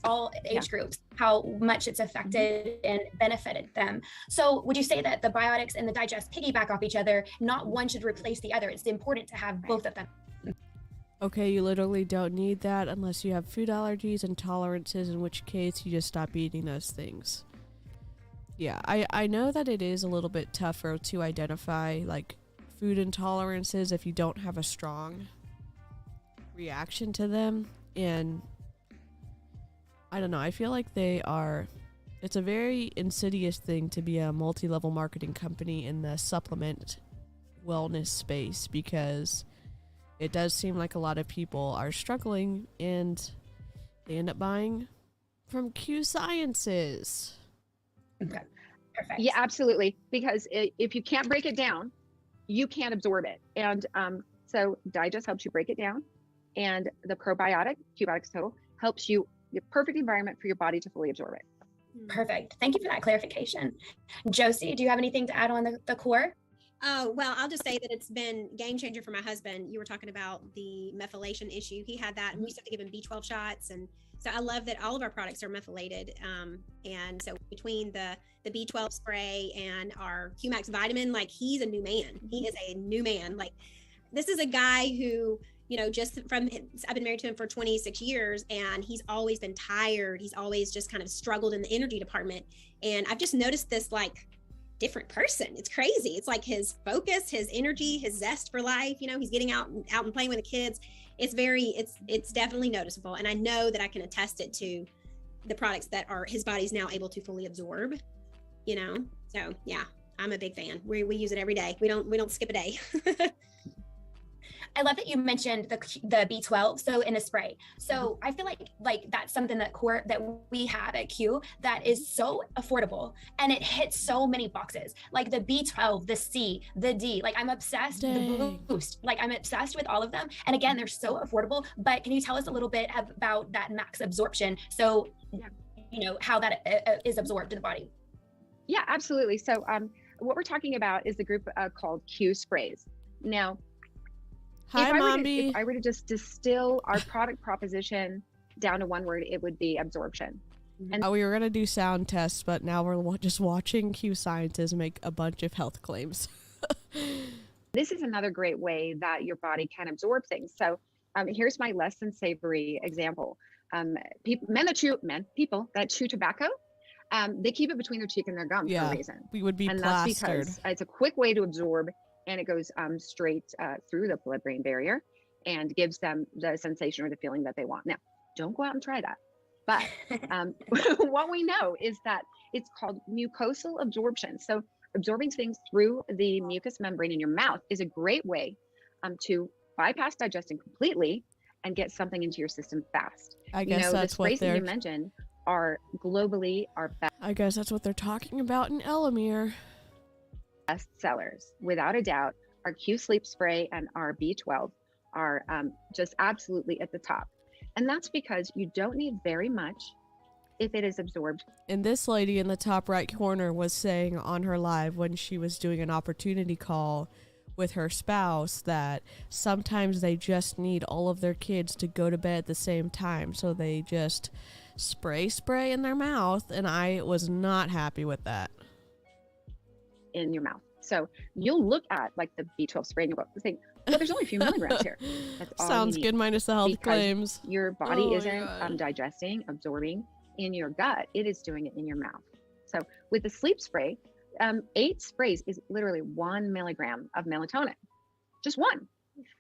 all age groups, how much it's affected and benefited them. So would you say that the biotics and the digest piggyback off each other, not one should replace the other? It's important to have both of them. Okay, you literally don't need that unless you have food allergies and intolerances, in which case you just stop eating those things. Yeah, I know that it is a little bit tougher to identify like food intolerances if you don't have a strong reaction to them. And I don't know, I feel like it's a very insidious thing to be a multi-level marketing company in the supplement wellness space, because it does seem like a lot of people are struggling and they end up buying from QSciences. Okay, perfect. Yeah, absolutely. Because if you can't break it down, you can't absorb it. And so digest helps you break it down. And the probiotic, QBiotics Total, helps you, the perfect environment for your body to fully absorb it. Perfect. Thank you for that clarification. Josie, do you have anything to add on the core? Oh, well, I'll just say that it's been game changer for my husband. You were talking about the methylation issue. He had that, and we used to have to give him B12 shots. And so I love that all of our products are methylated. And so between the B12 spray and our QMax vitamin, like he's a new man. He is a new man. Like this is a guy who, you know, I've been married to him for 26 years, and he's always been tired. He's always just kind of struggled in the energy department. And I've just noticed this like different person. It's crazy. It's like his focus, his energy, his zest for life. You know, he's getting out and playing with the kids. It's definitely noticeable. And I know that I can attest it to the products that are his body's now able to fully absorb, you know? So yeah, I'm a big fan. We use it every day. We don't skip a day. I love that you mentioned the B12, so in a spray. So I feel like that's something that we have at Q that is so affordable, and it hits so many boxes. Like the B12, the C, the D. Like I'm obsessed. Dang. The Boost. Like I'm obsessed with all of them. And again, they're so affordable. But can you tell us a little bit about that max absorption? So you know how that is absorbed in the body. Yeah, absolutely. So what we're talking about is the group called Q Sprays. Now, Hi, Mombi. if I were to just distill our product proposition down to one word, it would be absorption. And we were going to do sound tests, but now we're just watching QSciences make a bunch of health claims. This is another great way that your body can absorb things. So here's my less than savory example. People that chew tobacco, they keep it between their cheek and their gum for a reason. We would be and plastered. That's because it's a quick way to absorb, and it goes straight through the blood-brain barrier and gives them the sensation or the feeling that they want. Now, don't go out and try that. But what we know is that it's called mucosal absorption. So absorbing things through the mucous membrane in your mouth is a great way to bypass digestion completely and get something into your system fast. I guess that's the sprays what that you mentioned are globally our best. I guess that's what they're talking about in Elamir. Best sellers, without a doubt. Our Q Sleep Spray and our B12 are just absolutely at the top. And that's because you don't need very much if it is absorbed. And this lady in the top right corner was saying on her live when she was doing an opportunity call with her spouse that sometimes they just need all of their kids to go to bed at the same time. So they just spray in their mouth. And I was not happy with that. In your mouth. So you'll look at like the B12 spray and you'll think, well, there's only a few milligrams here. That's all Sounds good minus the health claims. Your body isn't digesting, absorbing in your gut. It is doing it in your mouth. So with the sleep spray, 8 sprays is literally 1 milligram of melatonin, just one.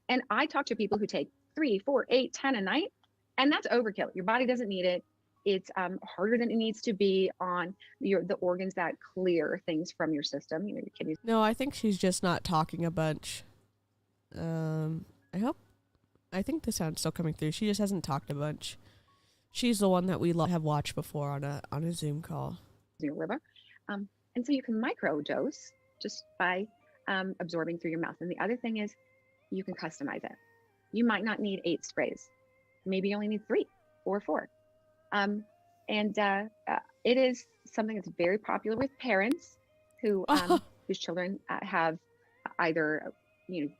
And I talk to people who take 3, 4, 8, 10 a night, and that's overkill. Your body doesn't need it. It's harder than it needs to be on the organs that clear things from your system, your kidneys. No, I think she's just not talking a bunch. I think the sound's still coming through. She just hasn't talked a bunch. She's the one that we have watched before on a Zoom call. Your liver. And so you can microdose just by absorbing through your mouth. And the other thing is you can customize it. You might not need 8 sprays. Maybe you only need 3 or 4. It is something that's very popular with parents who whose children have either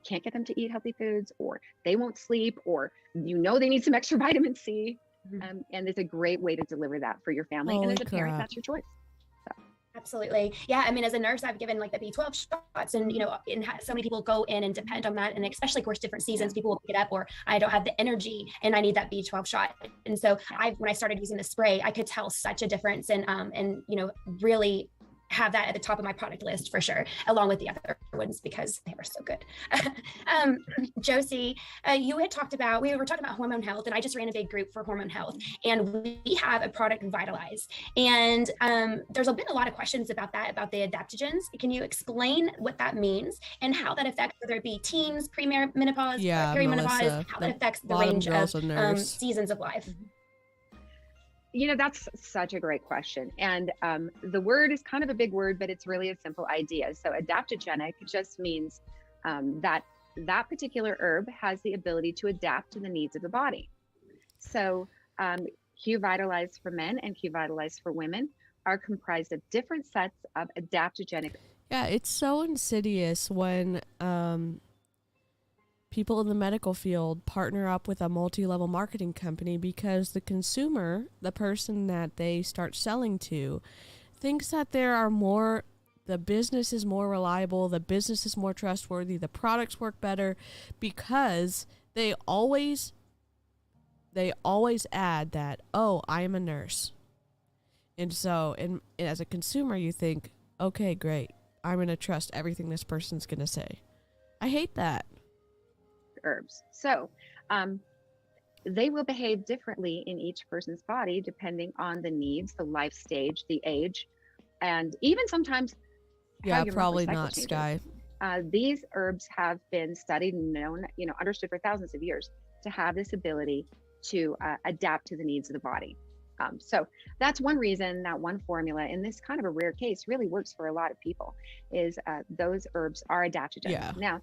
can't get them to eat healthy foods, or they won't sleep, or they need some extra vitamin C. And it's a great way to deliver that for your family. Holy and as a parent, crap. that's your choice. Absolutely. Yeah. I mean, as a nurse, I've given like the B12 shots, and, so many people go in and depend on that. And especially, of course, different seasons, people will pick it up, or I don't have the energy and I need that B12 shot. And so when I started using the spray, I could tell such a difference and really have that at the top of my product list for sure, along with the other ones because they were so good. Josie, we were talking about hormone health, and I just ran a big group for hormone health, and we have a product, Vitalize, and there's been a lot of questions about the adaptogens. Can you explain what that means and how that affects, whether it be teens, premenopause, perimenopause, how that affects the range of seasons of life? That's such a great question. And the word is kind of a big word, but it's really a simple idea. So adaptogenic just means that particular herb has the ability to adapt to the needs of the body. So Q Vitalize for men and Q Vitalize for women are comprised of different sets of adaptogenic. Yeah, it's so insidious when people in the medical field partner up with a multi-level marketing company, because the consumer, the person that they start selling to, thinks that the business is more reliable, the business is more trustworthy, the products work better, because they always add that, oh, I am a nurse. And so as a consumer, you think, okay, great, I'm going to trust everything this person's going to say. I hate that. Herbs. So, they will behave differently in each person's body depending on the needs, the life stage, the age, and even sometimes Yeah, probably not, Sky. These herbs have been studied and known, understood for thousands of years to have this ability to adapt to the needs of the body. So that's one reason that one formula in this kind of a rare case really works for a lot of people is those herbs are adaptogens. Yeah. Now,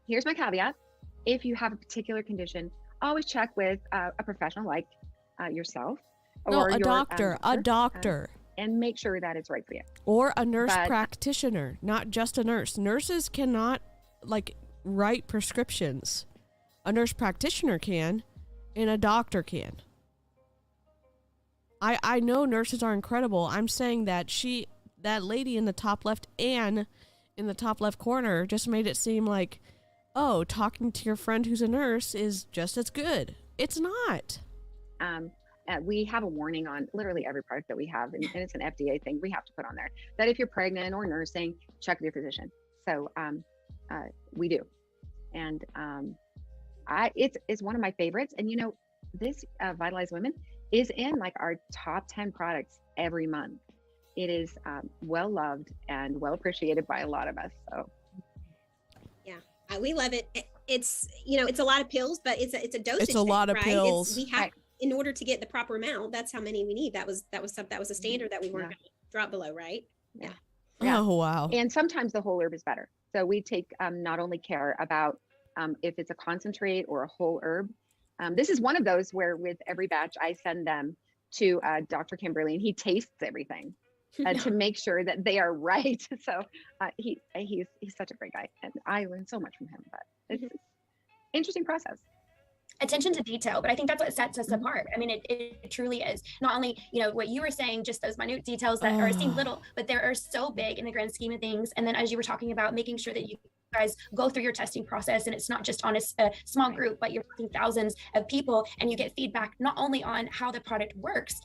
here's my caveat. If you have a particular condition, always check with a professional like yourself or a doctor. And make sure that it's right for you. Or a nurse practitioner, not just a nurse. Nurses cannot write prescriptions. A nurse practitioner can, and a doctor can. I know nurses are incredible. I'm saying that that lady in the top left and in the top left corner just made it seem like, oh, talking to your friend who's a nurse is just as good. It's not. We have a warning on literally every product that we have, and it's an FDA thing we have to put on there, that if you're pregnant or nursing, check with your physician. So we do. And it's one of my favorites. And this Vitalize Women is in our top 10 products every month. It is well loved and well appreciated by a lot of us. So yeah, we love it. It's it's a lot of pills, but it's a dosage. It's a lot of pills. We have in order to get the proper amount. That's how many we need. That was a standard that we weren't going to drop below, right? Yeah. Oh wow. And sometimes the whole herb is better. So we take not only care about if it's a concentrate or a whole herb. This is one of those where with every batch I send them to Dr. Kimberly, and he tastes everything to make sure that they are right. So he's such a great guy, and I learned so much from him. But it's an interesting process. Attention to detail, but I think that's what sets us apart. I mean, it truly is. Not only what you were saying, just those minute details that seem little, but they are so big in the grand scheme of things. And then as you were talking about making sure that you guys go through your testing process, and it's not just on a small group, but you're talking thousands of people, and you get feedback not only on how the product works,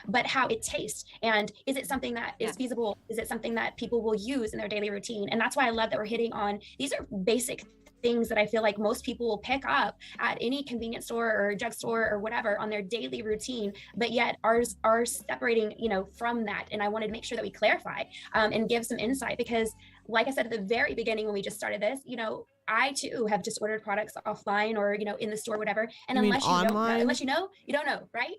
but how it tastes, and is it something that is feasible? Is it something that people will use in their daily routine? And that's why I love that we're hitting on these are basic things that I feel like most people will pick up at any convenience store or drugstore or whatever on their daily routine, but yet ours are separating, from that. And I wanted to make sure that we clarify and give some insight, because like I said at the very beginning when we just started this, I too have just ordered products offline or, in the store, whatever. And unless you know, you don't know, right?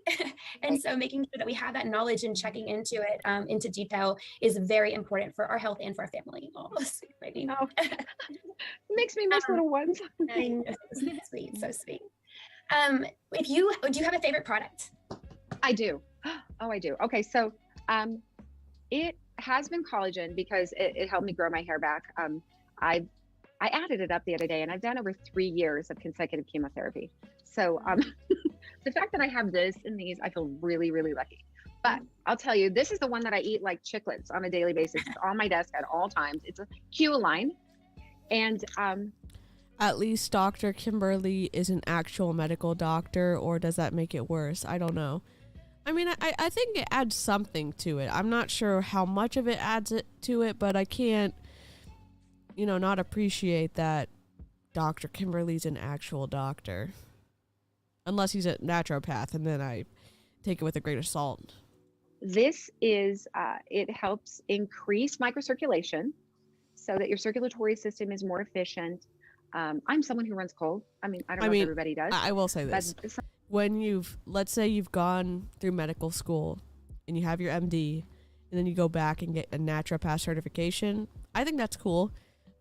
And so making sure that we have that knowledge and checking into it, into detail is very important for our health and for our family. Oh, sweet baby. Oh. Makes me miss little ones. I know, so sweet. Do you have a favorite product? I do. Oh, I do. Okay. So, it has been collagen because it helped me grow my hair back. I added it up the other day, and I've done over 3 years of consecutive chemotherapy. So the fact that I have this and these, I feel really, really lucky. But I'll tell you, this is the one that I eat like chiclets on a daily basis. It's on my desk at all times. It's a Q-Align. And at least Dr. Kimberly is an actual medical doctor, or does that make it worse? I don't know. I mean, I think it adds something to it. I'm not sure how much of it adds to it, but I can't, not appreciate that Dr. Kimberly's an actual doctor. Unless he's a naturopath, and then I take it with a grain of salt. This is, it helps increase microcirculation so that your circulatory system is more efficient. I'm someone who runs cold. I don't know if everybody does. I will say this. When let's say you've gone through medical school and you have your MD, and then you go back and get a naturopath certification, I think that's cool.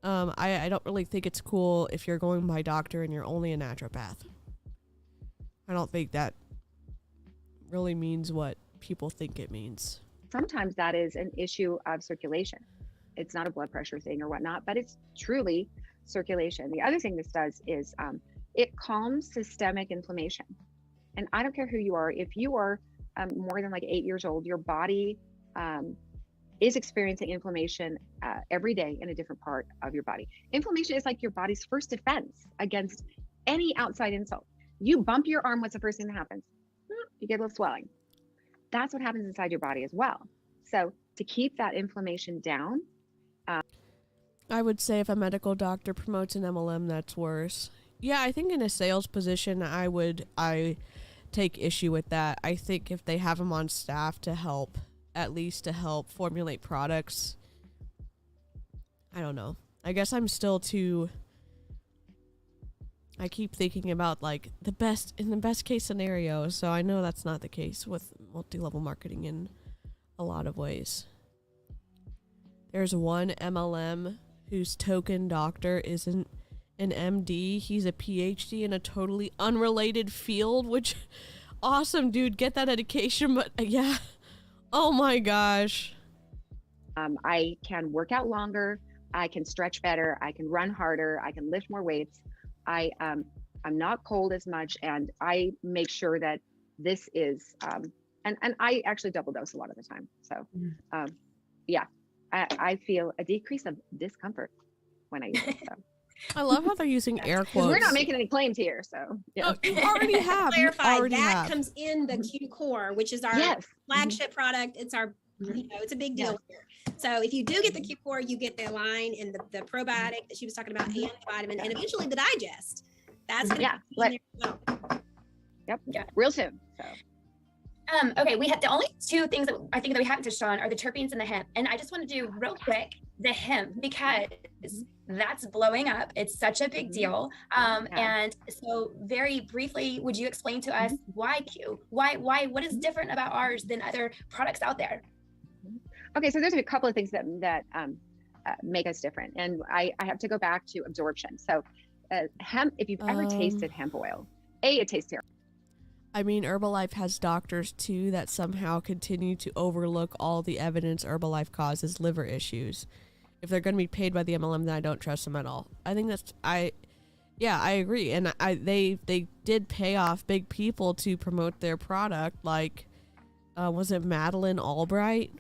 I don't really think it's cool if you're going by doctor and you're only a naturopath. I don't think that really means what people think it means. Sometimes that is an issue of circulation. It's not a blood pressure thing or whatnot, but it's truly circulation. The other thing this does is it calms systemic inflammation. And I don't care who you are, if you are more than 8 years old, your body is experiencing inflammation every day in a different part of your body. Inflammation is like your body's first defense against any outside insult. You bump your arm, what's the first thing that happens? You get a little swelling. That's what happens inside your body as well. So to keep that inflammation down, I would say if a medical doctor promotes an MLM, that's worse. Yeah, I think in a sales position, I take issue with that. I think if they have them on staff to help, at least to help formulate products, I don't know. I guess I'm still too, I keep thinking about like the best case scenario. So I know that's not the case with multi-level marketing in a lot of ways. There's one MLM whose token doctor isn't an MD. He's a PhD in a totally unrelated field, which awesome, dude. Get that education. But yeah. Oh my gosh. I can work out longer. I can stretch better. I can run harder. I can lift more weights. I'm not cold as much, and I make sure that this is, and I actually double dose a lot of the time. So, yeah, I feel a decrease of discomfort when I use it. So. I love how they're using air quotes. We're not making any claims here, so yeah. Oh, you already have. Clarify that comes in the Q Core, which is our flagship product. It's our, it's a big deal here. So if you do get the Q Core, you get the line and the probiotic that she was talking about, and the vitamin, and eventually the digest. That's gonna be in there as well. Yep. Yeah. Real soon. So. Okay, we have the only two things that I think that we haven't touched on are the terpenes and the hemp. And I just want to do real quick the hemp because that's blowing up. It's such a big deal. And so very briefly, would you explain to us why Q? Why, what is different about ours than other products out there? Okay, so there's a couple of things that make us different. And I have to go back to absorption. So hemp, if you've ever tasted hemp oil, it tastes terrible. I mean, Herbalife has doctors too that somehow continue to overlook all the evidence Herbalife causes liver issues. If they're going to be paid by the MLM, then I don't trust them at all. I think I agree. And they did pay off big people to promote their product. Like, was it Madeleine Albright?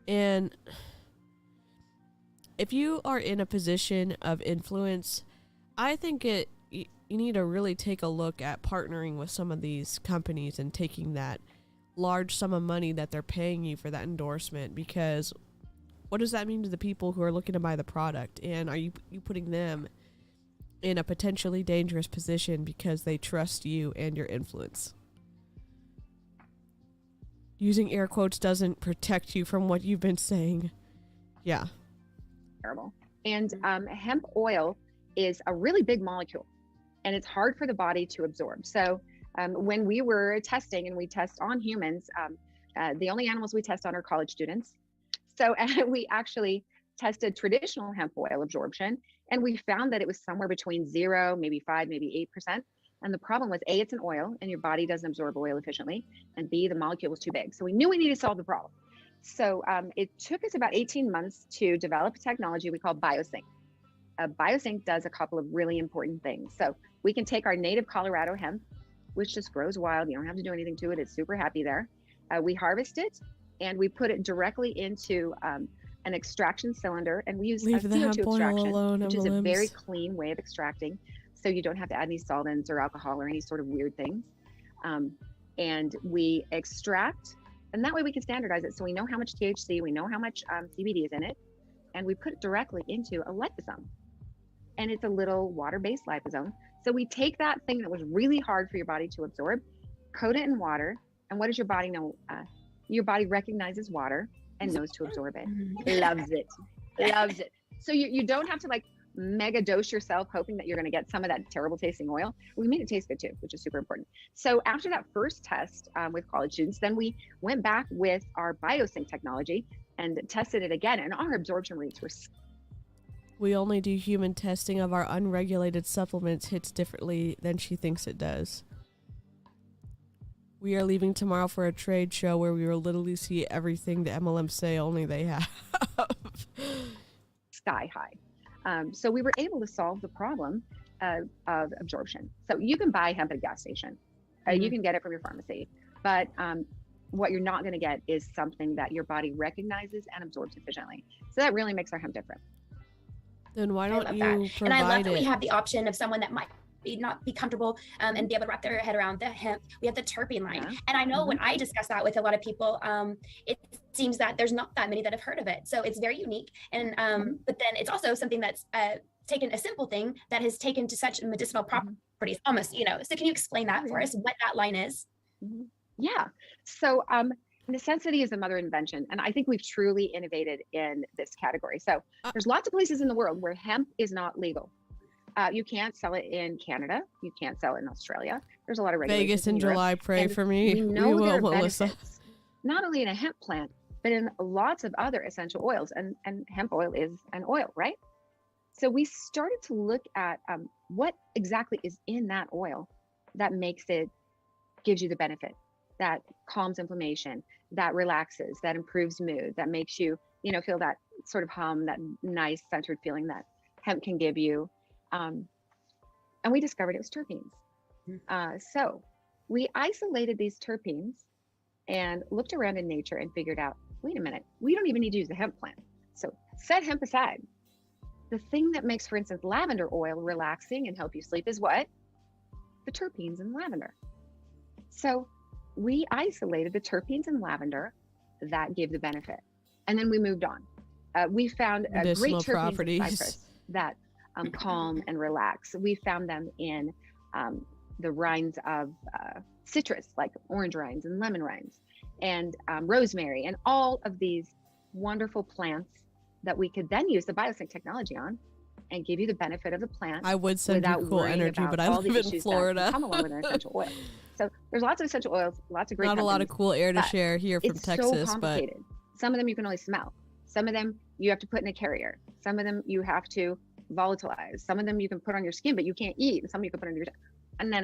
And if you are in a position of influence, I think you need to really take a look at partnering with some of these companies and taking that large sum of money that they're paying you for that endorsement, because what does that mean to the people who are looking to buy the product? And are you putting them in a potentially dangerous position because they trust you and your influence? Using air quotes doesn't protect you from what you've been saying. Yeah. Terrible. And hemp oil is a really big molecule, and it's hard for the body to absorb. So when we were testing, and we test on humans, the only animals we test on are college students. So we actually tested traditional hemp oil absorption, and we found that it was somewhere between 0, maybe 5, maybe 8%. And the problem was, A, it's an oil and your body doesn't absorb oil efficiently, and B, the molecule was too big. So we knew we needed to solve the problem. So it took us about 18 months to develop a technology we call BioSync. BioSync does a couple of really important things. So we can take our native Colorado hemp, which just grows wild. You don't have to do anything to it. It's super happy there. We harvest it and we put it directly into an extraction cylinder, and we use Leave the hemp CO2 oil extraction, alone, which is a MLMs. very clean way of extracting. So you don't have to add any solvents or alcohol or any sort of weird things. And we extract, and that way we can standardize it. So we know how much THC, we know how much CBD is in it, and we put it directly into a liposome. And it's a little water-based liposome. So we take that thing that was really hard for your body to absorb, coat it in water, and what does your body know? Your body recognizes water and knows to absorb it. Loves it. Loves it. So you don't have to like mega dose yourself hoping that you're going to get some of that terrible tasting oil. We made it taste good too, which is super important. So after that first test with college students, then we went back with our BioSync technology and tested it again, and our absorption rates were. We only do human testing of our unregulated supplements hits differently than she thinks it does. We are leaving tomorrow for a trade show where we will literally see everything the MLM say only they have. Sky high. So we were able to solve the problem of absorption. So you can buy hemp at a gas station. You can get it from your pharmacy. But what you're not going to get is something that your body recognizes and absorbs efficiently. So that really makes our hemp different. Then why don't you provide and I love that it? we have the option of someone that might not be comfortable and be able to wrap their head around the hemp. We have the terpene line. Yeah. And I know when I discuss that with a lot of people, it seems that there's not that many that have heard of it. So it's very unique. And but then it's also something that's taken a simple thing that has taken to such medicinal properties, almost, So can you explain that for us, what that line is? Yeah. So necessity is the mother of invention. And I think we've truly innovated in this category. So there's lots of places in the world where hemp is not legal. You can't sell it in Canada. You can't sell it in Australia. There's a lot of regulations. Vegas in July, pray for me. We know there are Melissa. benefits, not only in a hemp plant, but in lots of other essential oils. And hemp oil is an oil, right? So we started to look at what exactly is in that oil that gives you the benefit, that calms inflammation, that relaxes, that improves mood, that makes you, feel that sort of hum, that nice centered feeling that hemp can give you. And we discovered it was terpenes. So we isolated these terpenes and looked around in nature and figured out, wait a minute, we don't even need to use the hemp plant. So set hemp aside. The thing that makes, for instance, lavender oil relaxing and help you sleep is what? The terpenes in lavender. So we isolated the terpenes in lavender that gave the benefit. And then we moved on. We found a great terpenes in cypress that calm and relax. We found them in the rinds of citrus, like orange rinds and lemon rinds, and rosemary, and all of these wonderful plants that we could then use the biosync technology on and give you the benefit of the plant. I would send you cool energy, but I live in Florida. Come along with an essential oil. So there's lots of essential oils, lots of great Not a lot of cool air to share here from it's Texas, so complicated. But some of them you can only smell. Some of them you have to put in a carrier. Some of them you have to volatilize. Some of them you can put on your skin, but you can't eat. And some you can put on your. No.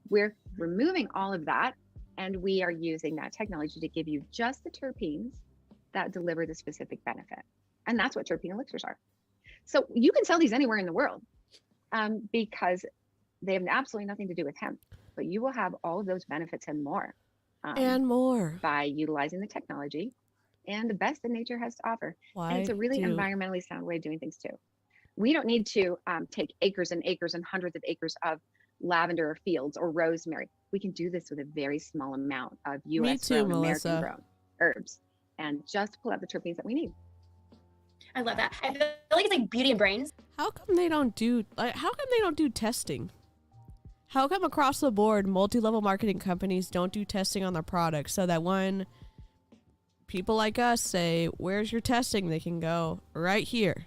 We're removing all of that, and we are using that technology to give you just the terpenes that deliver the specific benefit. And that's what terpene elixirs are. So you can sell these anywhere in the world because they have absolutely nothing to do with hemp, but you will have all of those benefits and more. By utilizing the technology and the best that nature has to offer. And it's a really environmentally sound way of doing things too. We don't need to take acres and acres and hundreds of acres of lavender fields or rosemary. We can do this with a very small amount of U.S. grown, American grown herbs and just pull out the terpenes that we need. I love that. I feel like it's like beauty and brains. How come they don't do testing? How come across the board multi-level marketing companies don't do testing on their products so that when people like us say, where's your testing? They can go right here.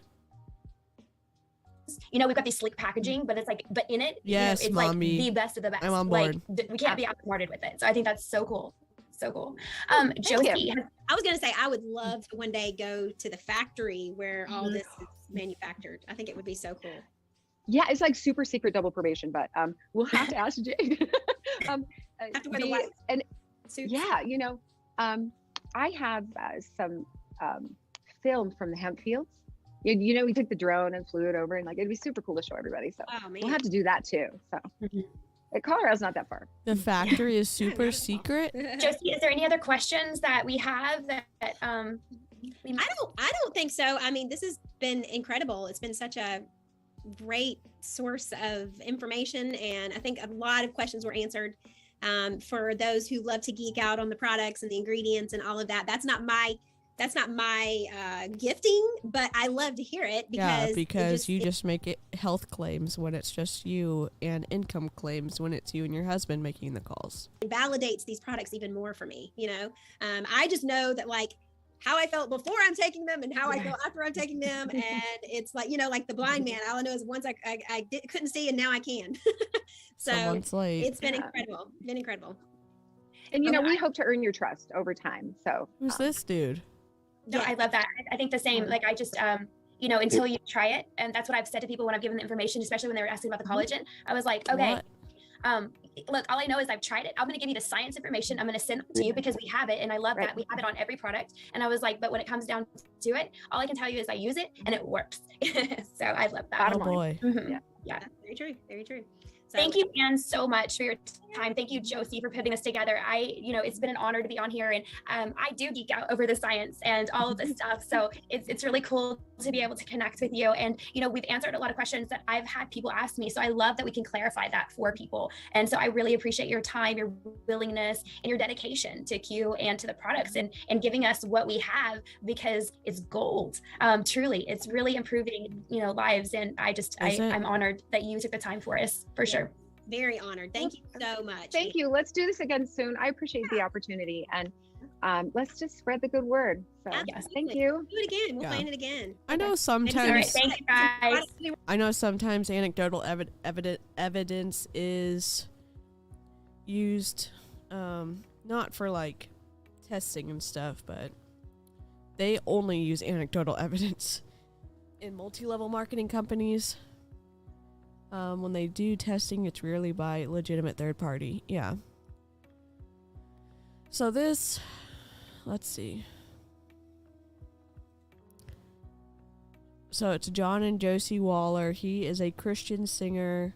We've got these sleek packaging, but it's like, but in it, yes, it's mommy. like the best of the best. I'm on board. Like we can't be outsmarted with it. So I think that's so cool. So cool. Josie. I was going to say, I would love to one day go to the factory where all this is manufactured. I think it would be so cool. Yeah, it's like super secret double probation, but we'll have to ask Jade. Have to wear the white suits. Yeah, I have some film from the hemp fields. We took the drone and flew it over, and it'd be super cool to show everybody. So we'll have to do that too. So Colorado's not that far. The factory is super secret. Josie, is there any other questions that we have that I don't think so. I mean, this has been incredible. It's been such a great source of information, and I think a lot of questions were answered. For those who love to geek out on the products and the ingredients and all of that, that's not my gifting, but I love to hear it because you just make it health claims when it's just you and income claims when it's you and your husband making the calls. It validates these products even more for me. I just know that how I felt before I'm taking them and how I feel after I'm taking them. And it's like the blind man, all I know is once I couldn't see and now I can. So it's been incredible. And we hope to earn your trust over time. So who's this dude? No, I love that. I think the same. I just, until you try it, and that's what I've said to people when I've given them information, especially when they were asking about the collagen. I was like, okay, look, all I know is I've tried it. I'm going to give you the science information. I'm going to send it to you because we have it, and I love that we have it on every product. And I was like, but when it comes down to it, all I can tell you is I use it and it works. So I love that. Oh boy. Yeah. Very true. Very true. Thank you, Anne, so much for your time. Thank you, Josie, for putting this together. It's been an honor to be on here, and I do geek out over the science and all of this stuff. So it's really cool to be able to connect with you. And, we've answered a lot of questions that I've had people ask me. So I love that we can clarify that for people. And so I really appreciate your time, your willingness, and your dedication to Q and to the products and giving us what we have, because it's gold. Truly, it's really improving, lives. And I'm honored that you took the time for us, for sure. Very honored. Thank you so much. Thank you. Let's do this again soon. I appreciate the opportunity, and let's just spread the good word. So thank you. Do it again. We'll plan it again. I know sometimes. All right, thank you, guys. I know sometimes anecdotal evidence is used, not for like testing and stuff, but they only use anecdotal evidence in multi-level marketing companies. When they do testing, it's rarely by legitimate third party. Yeah. So this, let's see. So it's John and Josie Waller. He is a Christian singer.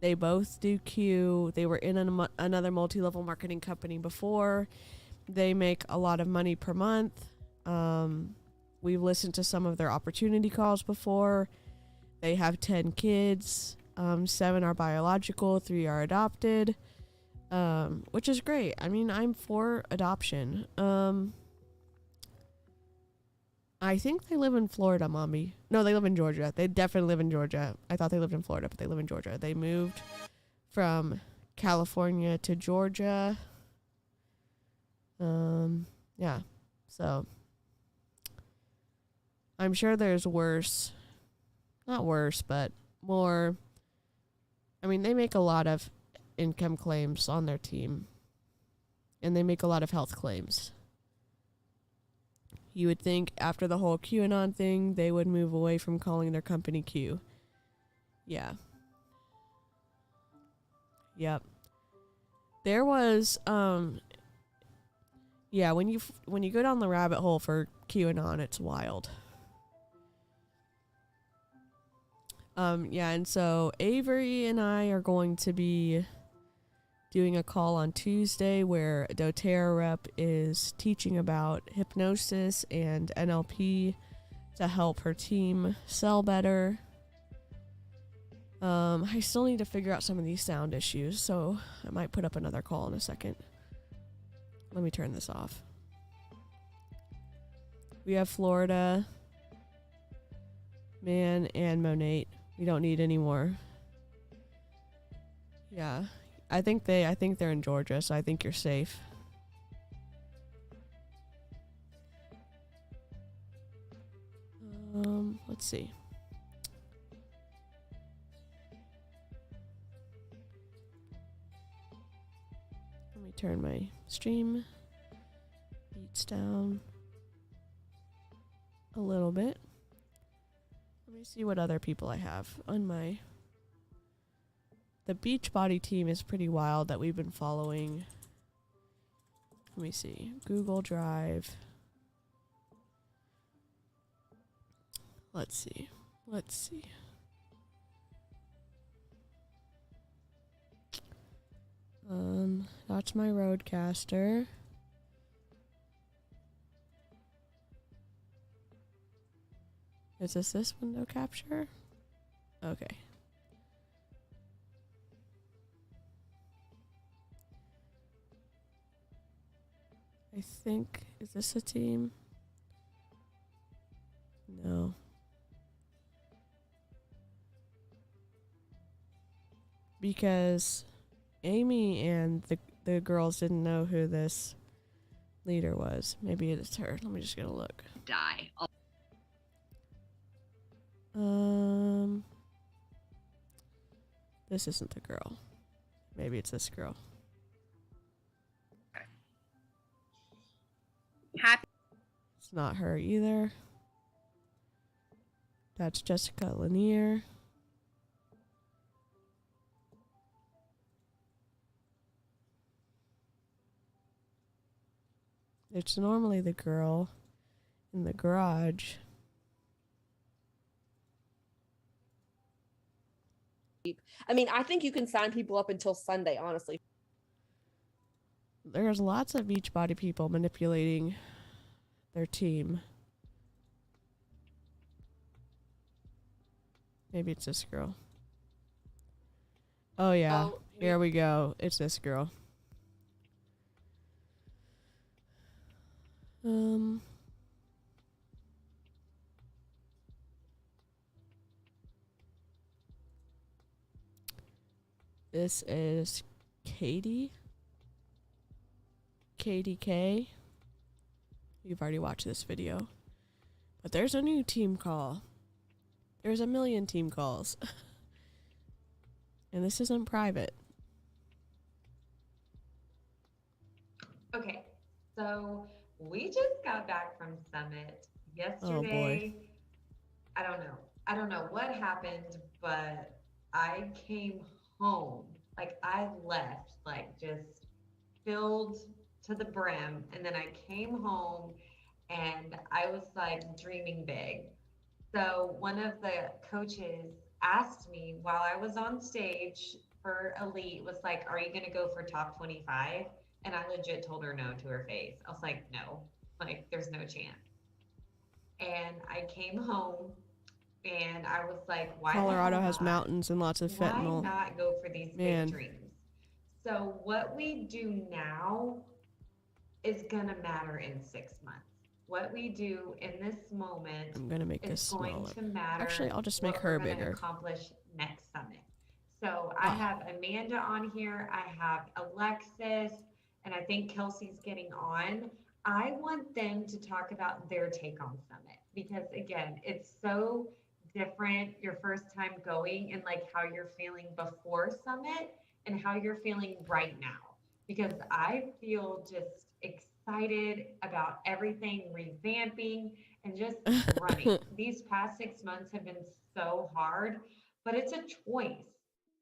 They both do Q. They were in another multi-level marketing company before. They make a lot of money per month. We've listened to some of their opportunity calls before. They have 10 kids. 7 are biological, 3 are adopted, which is great. I mean, I'm for adoption. I think they live in Florida, Mommy. No, they live in Georgia. They definitely live in Georgia. I thought they lived in Florida, but they live in Georgia. They moved from California to Georgia. Yeah. So I'm sure there's not worse, but more. I mean, they make a lot of income claims on their team, and they make a lot of health claims. You would think after the whole QAnon thing, they would move away from calling their company Q. Yeah. Yep. There was, yeah, when you go down the rabbit hole for QAnon, it's wild. Yeah, and so Avery and I are going to be doing a call on Tuesday where a doTERRA rep is teaching about hypnosis and NLP to help her team sell better. I still need to figure out some of these sound issues, so I might put up another call in a second. Let me turn this off. We have Florida, Man, and Monate. We don't need any more. Yeah. I think they're in Georgia, so I think you're safe. Let's see. Let me turn my stream beats down a little bit. Let me see what other people I have on my... The Beachbody team is pretty wild that we've been following. Let me see. Google Drive. Let's see. That's my Roadcaster. Is this window capture? Okay. I think, is this a team? No. Because Amy and the girls didn't know who this leader was. Maybe it's her. Let me just get a look. Die. This isn't the girl. Maybe it's this girl. Happy. It's not her either. That's Jessica Lanier. It's normally the girl in the garage. I mean, I think you can sign people up until Sunday, honestly. There's lots of Beachbody people manipulating their team. Maybe it's this girl. Oh yeah, here we go. It's this girl. This is Katie. KDK. You've already watched this video. But there's a new team call. There's a million team calls. And this isn't private. Okay, so we just got back from Summit yesterday. Oh boy. I don't know what happened, but I came home. Like I left, like just filled to the brim. And then I came home and I was like dreaming big. So one of the coaches asked me while I was on stage for Elite, was like, are you going to go for top 25? And I legit told her no to her face. I was like, no, like there's no chance. And I came home and I was like, why? Colorado has mountains and lots of fentanyl. Why not go for these big dreams? So what we do now is going to matter in 6 months. What we do in this moment I'm gonna make this going smaller. to matter. Actually, I'll just make her bigger. Accomplish next summit. So I have Amanda on here. I have Alexis, and I think Kelsey's getting on. I want them to talk about their take on summit because again, it's so different your first time going and like how you're feeling before summit and how you're feeling right now. Because I feel just excited about everything revamping and just running. These past 6 months have been so hard, but it's a choice.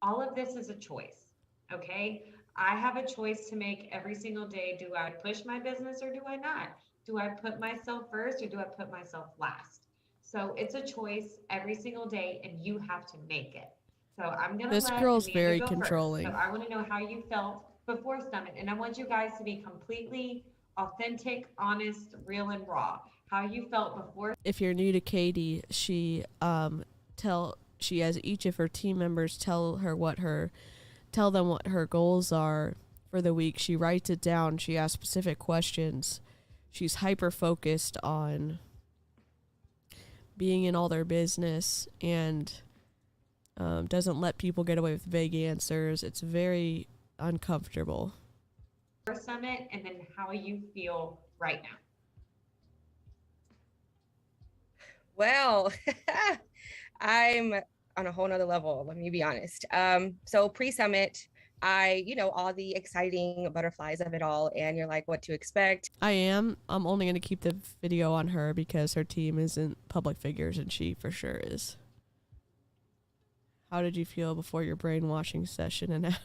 All of this is a choice, okay? I have a choice to make every single day. Do I push my business or do I not? Do I put myself first or do I put myself last? So it's a choice every single day and you have to make it. So I'm gonna This girl's very controlling. So I wanna know how you felt before Summit, and I want you guys to be completely authentic, honest, real, and raw. How you felt before. If you're new to Katie, she has each of her team members tell them what her goals are for the week. She writes it down. She asks specific questions. She's hyper focused on being in all their business and doesn't let people get away with vague answers. It's very uncomfortable. Summit, and then how you feel right now. Well, I'm on a whole nother level, let me be honest. So pre-summit, all the exciting butterflies of it all, and you're like, what to expect. I'm only going to keep the video on her because her team isn't public figures and she for sure is. How did you feel before your brainwashing session and after?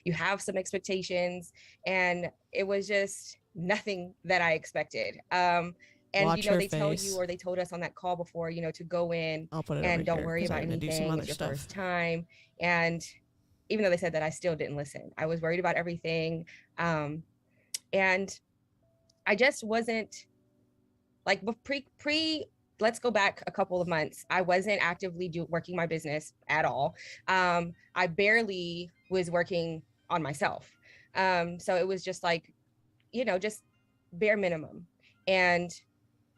You have some expectations, and it was just nothing that I expected. And they tell you, or they told us on that call before, to go in and don't worry about anything. It's your first time. And even though they said that, I still didn't listen. I was worried about everything. And I just wasn't like let's go back a couple of months. I wasn't actively working my business at all. I barely was working on myself. So it was just like, just bare minimum. And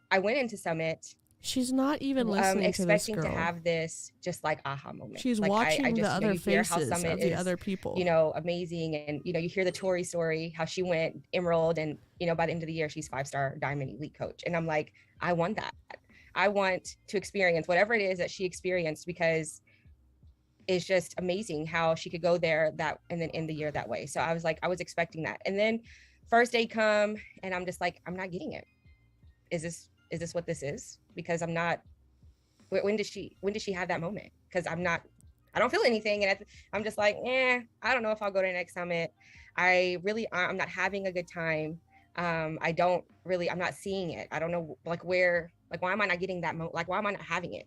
I went into Summit. She's not even listening expecting to this girl. To have this just like aha moment. She's like, watching I just, the other faces how Summit of the is, other people. Amazing. And, you hear the Tori story, how she went Emerald and, by the end of the year, she's 5-star Diamond Elite coach. And I'm like, I want that. I want to experience whatever it is that she experienced, because it's just amazing how she could go there and then end the year that way. So I was like, I was expecting that. And then first day come and I'm just like, I'm not getting it. Is this what this is? Because I'm not, when did she have that moment? Because I don't feel anything. And I'm just like, I don't know if I'll go to the next summit. I'm not having a good time. I'm not seeing it. I don't know like where Like, why am I not getting that? Like, why am I not having it?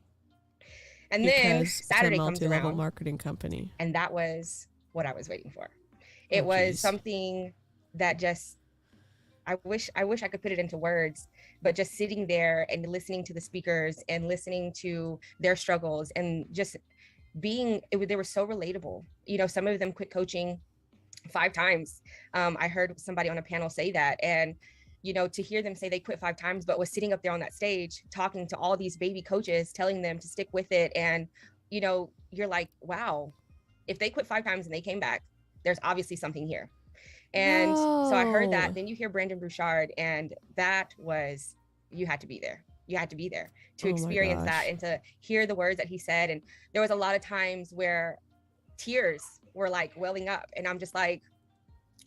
And Because then Saturday comes it's a multi-level around, marketing company. and that was what I was waiting for. Oh, It was geez. something that just, I wish I could put it into words, but just sitting there and listening to the speakers and listening to their struggles and just being, they were so relatable. You know, some of them quit coaching 5 times. I heard somebody on a panel say that, and you know, to hear them say they quit 5 times, but was sitting up there on that stage talking to all these baby coaches, telling them to stick with it. And, you know, you're like, wow, if they quit 5 times and they came back, there's obviously something here. And so I heard that. Then you hear Brandon Bouchard, and that was, you had to be there. You had to be there to experience that and to hear the words that he said. And there was a lot of times where tears were like welling up, and I'm just like,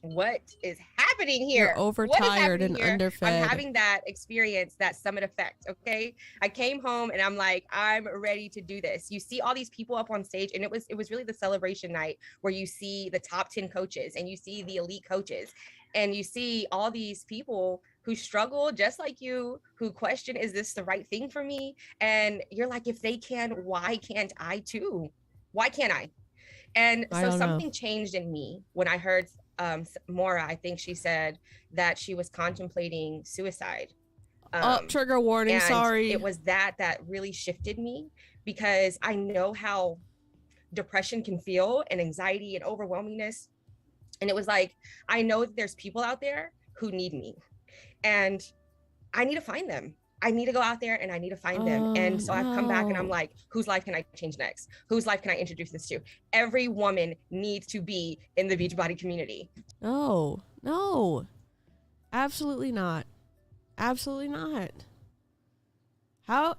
what is happening here? You're overtired and underfed. I'm having that experience, that summit effect. Okay. I came home and I'm like, I'm ready to do this. You see all these people up on stage, and it was really the celebration night where you see the top 10 coaches and you see the elite coaches, and you see all these people who struggle just like you, who question, is this the right thing for me? And you're like, if they can, why can't I too? Why can't I? And so something changed in me when I heard Maura, I think she said that she was contemplating suicide. Trigger warning, sorry. It was that really shifted me, because I know how depression can feel, and anxiety and overwhelmingness. And it was like, I know that there's people out there who need me, and I need to find them. I need to go out there and I need to find them. And so I've come back and I'm like, whose life can I change next? Whose life can I introduce this to? Every woman needs to be in the Beachbody community. No, absolutely not. Absolutely not. How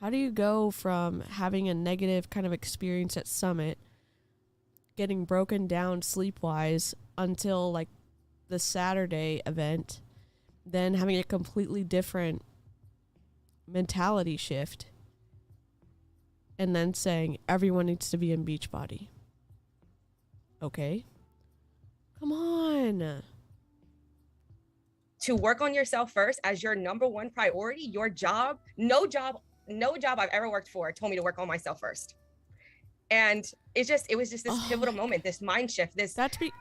do you go from having a negative kind of experience at Summit, getting broken down sleep-wise until like the Saturday event, then having a completely different mentality shift, and then saying everyone needs to be in Beachbody? Okay. Come on. To work on yourself first as your number one priority, your job, no job I've ever worked for told me to work on myself first. And it was just this pivotal moment, this mind shift,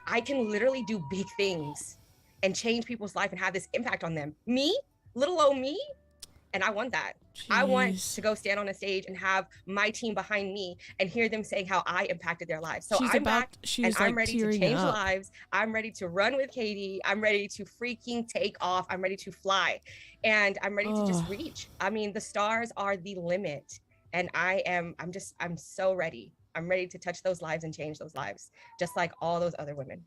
I can literally do big things and change people's life and have this impact on them. Me, little old me. And I want that. Jeez. I want to go stand on a stage and have my team behind me and hear them saying how I impacted their lives. So I'm back and I'm ready to change lives. I'm ready to run with Katie. I'm ready to freaking take off. I'm ready to fly. And I'm ready to just reach. I mean, the stars are the limit. And I'm so ready. I'm ready to touch those lives and change those lives, just like all those other women.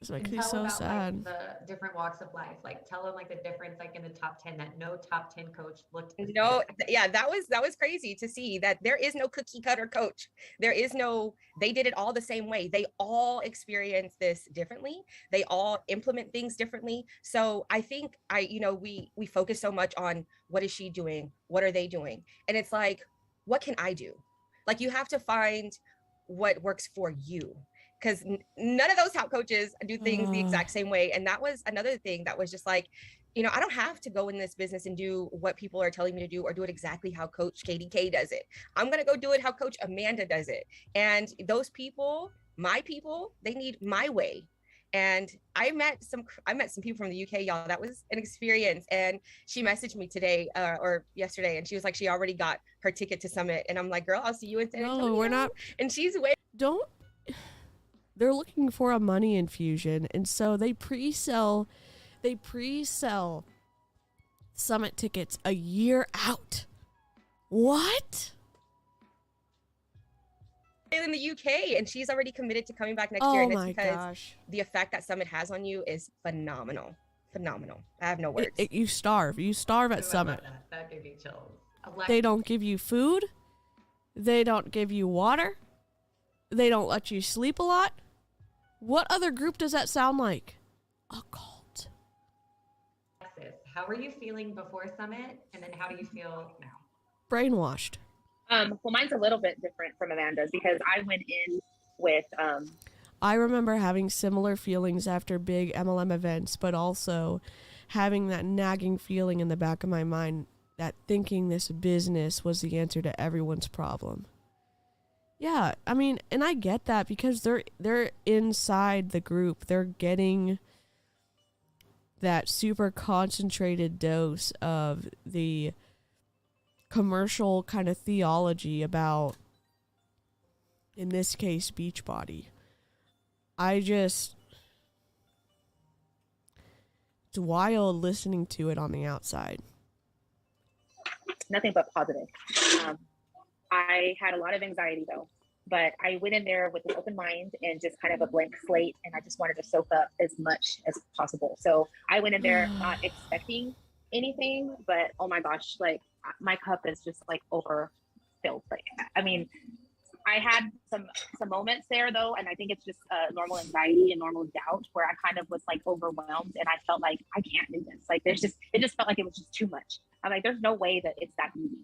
This makes me so sad. Like, the different walks of life. Like, tell them like the difference, like in the top 10, that no top 10 coach looked. No, yeah, that was crazy to see that there is no cookie cutter coach. There is no, they did it all the same way. They all experience this differently. They all implement things differently. So I think we focus so much on what is she doing? What are they doing? And it's like, what can I do? Like, you have to find what works for you. Because none of those top coaches do things the exact same way. And that was another thing that was just like, I don't have to go in this business and do what people are telling me to do or do it exactly how Coach Katie K does it. I'm going to go do it how Coach Amanda does it. And those people, my people, they need my way. And I met some people from the UK, y'all. That was an experience. And she messaged me today or yesterday, and she was like, she already got her ticket to Summit. And I'm like, girl, I'll see you in San Antonio. No, we're not. And she's they're looking for a money infusion, and so they pre-sell Summit tickets a year out. What? In the UK, and she's already committed to coming back next year, and it's because the effect that Summit has on you is phenomenal. I have no words. You starve at Summit. That gave me chills. They don't give you food. They don't give you water. They don't let you sleep a lot. What other group does that sound like? A cult. How were you feeling before Summit, and then how do you feel now? Brainwashed. Well, mine's a little bit different from Amanda's because I went in with I remember having similar feelings after big MLM events, but also having that nagging feeling in the back of my mind that thinking this business was the answer to everyone's problem. Yeah, I mean, and I get that because they're inside the group. They're getting that super concentrated dose of the commercial kind of theology about, in this case, Beachbody. It's wild listening to it on the outside. Nothing but positive. I had a lot of anxiety though, but I went in there with an open mind and just kind of a blank slate, and I just wanted to soak up as much as possible. So I went in there not expecting anything, but oh my gosh, like my cup is just like overfilled. Like, I mean, I had some moments there though, and I think it's just normal anxiety and normal doubt where I kind of was like overwhelmed, and I felt like I can't do this. Like it just felt like it was just too much. I'm like, there's no way that it's that easy.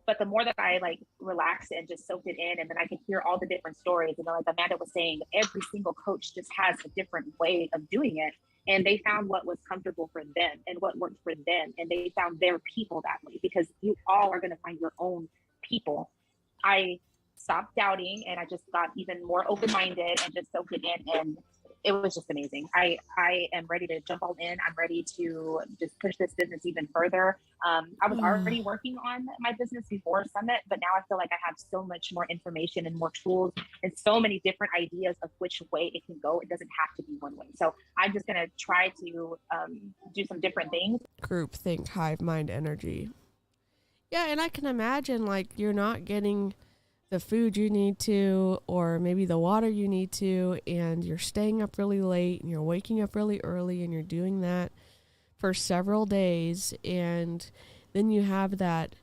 But the more that I like relaxed and just soaked it in, and then I could hear all the different stories, and then like Amanda was saying, every single coach just has a different way of doing it, and they found what was comfortable for them and what worked for them, and they found their people that way, because you all are going to find your own people. I stopped doubting, and I just got even more open-minded and just soaked it in, and it was just amazing. I am ready to jump all in. I'm ready to just push this business even further. I was already working on my business before Summit, but now I feel like I have so much more information and more tools and so many different ideas of which way it can go. It doesn't have to be one way. So I'm just going to try to do some different things. Group think, hive mind energy. Yeah, and I can imagine like you're not getting the food you need to, or maybe the water you need to, and you're staying up really late and you're waking up really early, and you're doing that for several days, and then you have that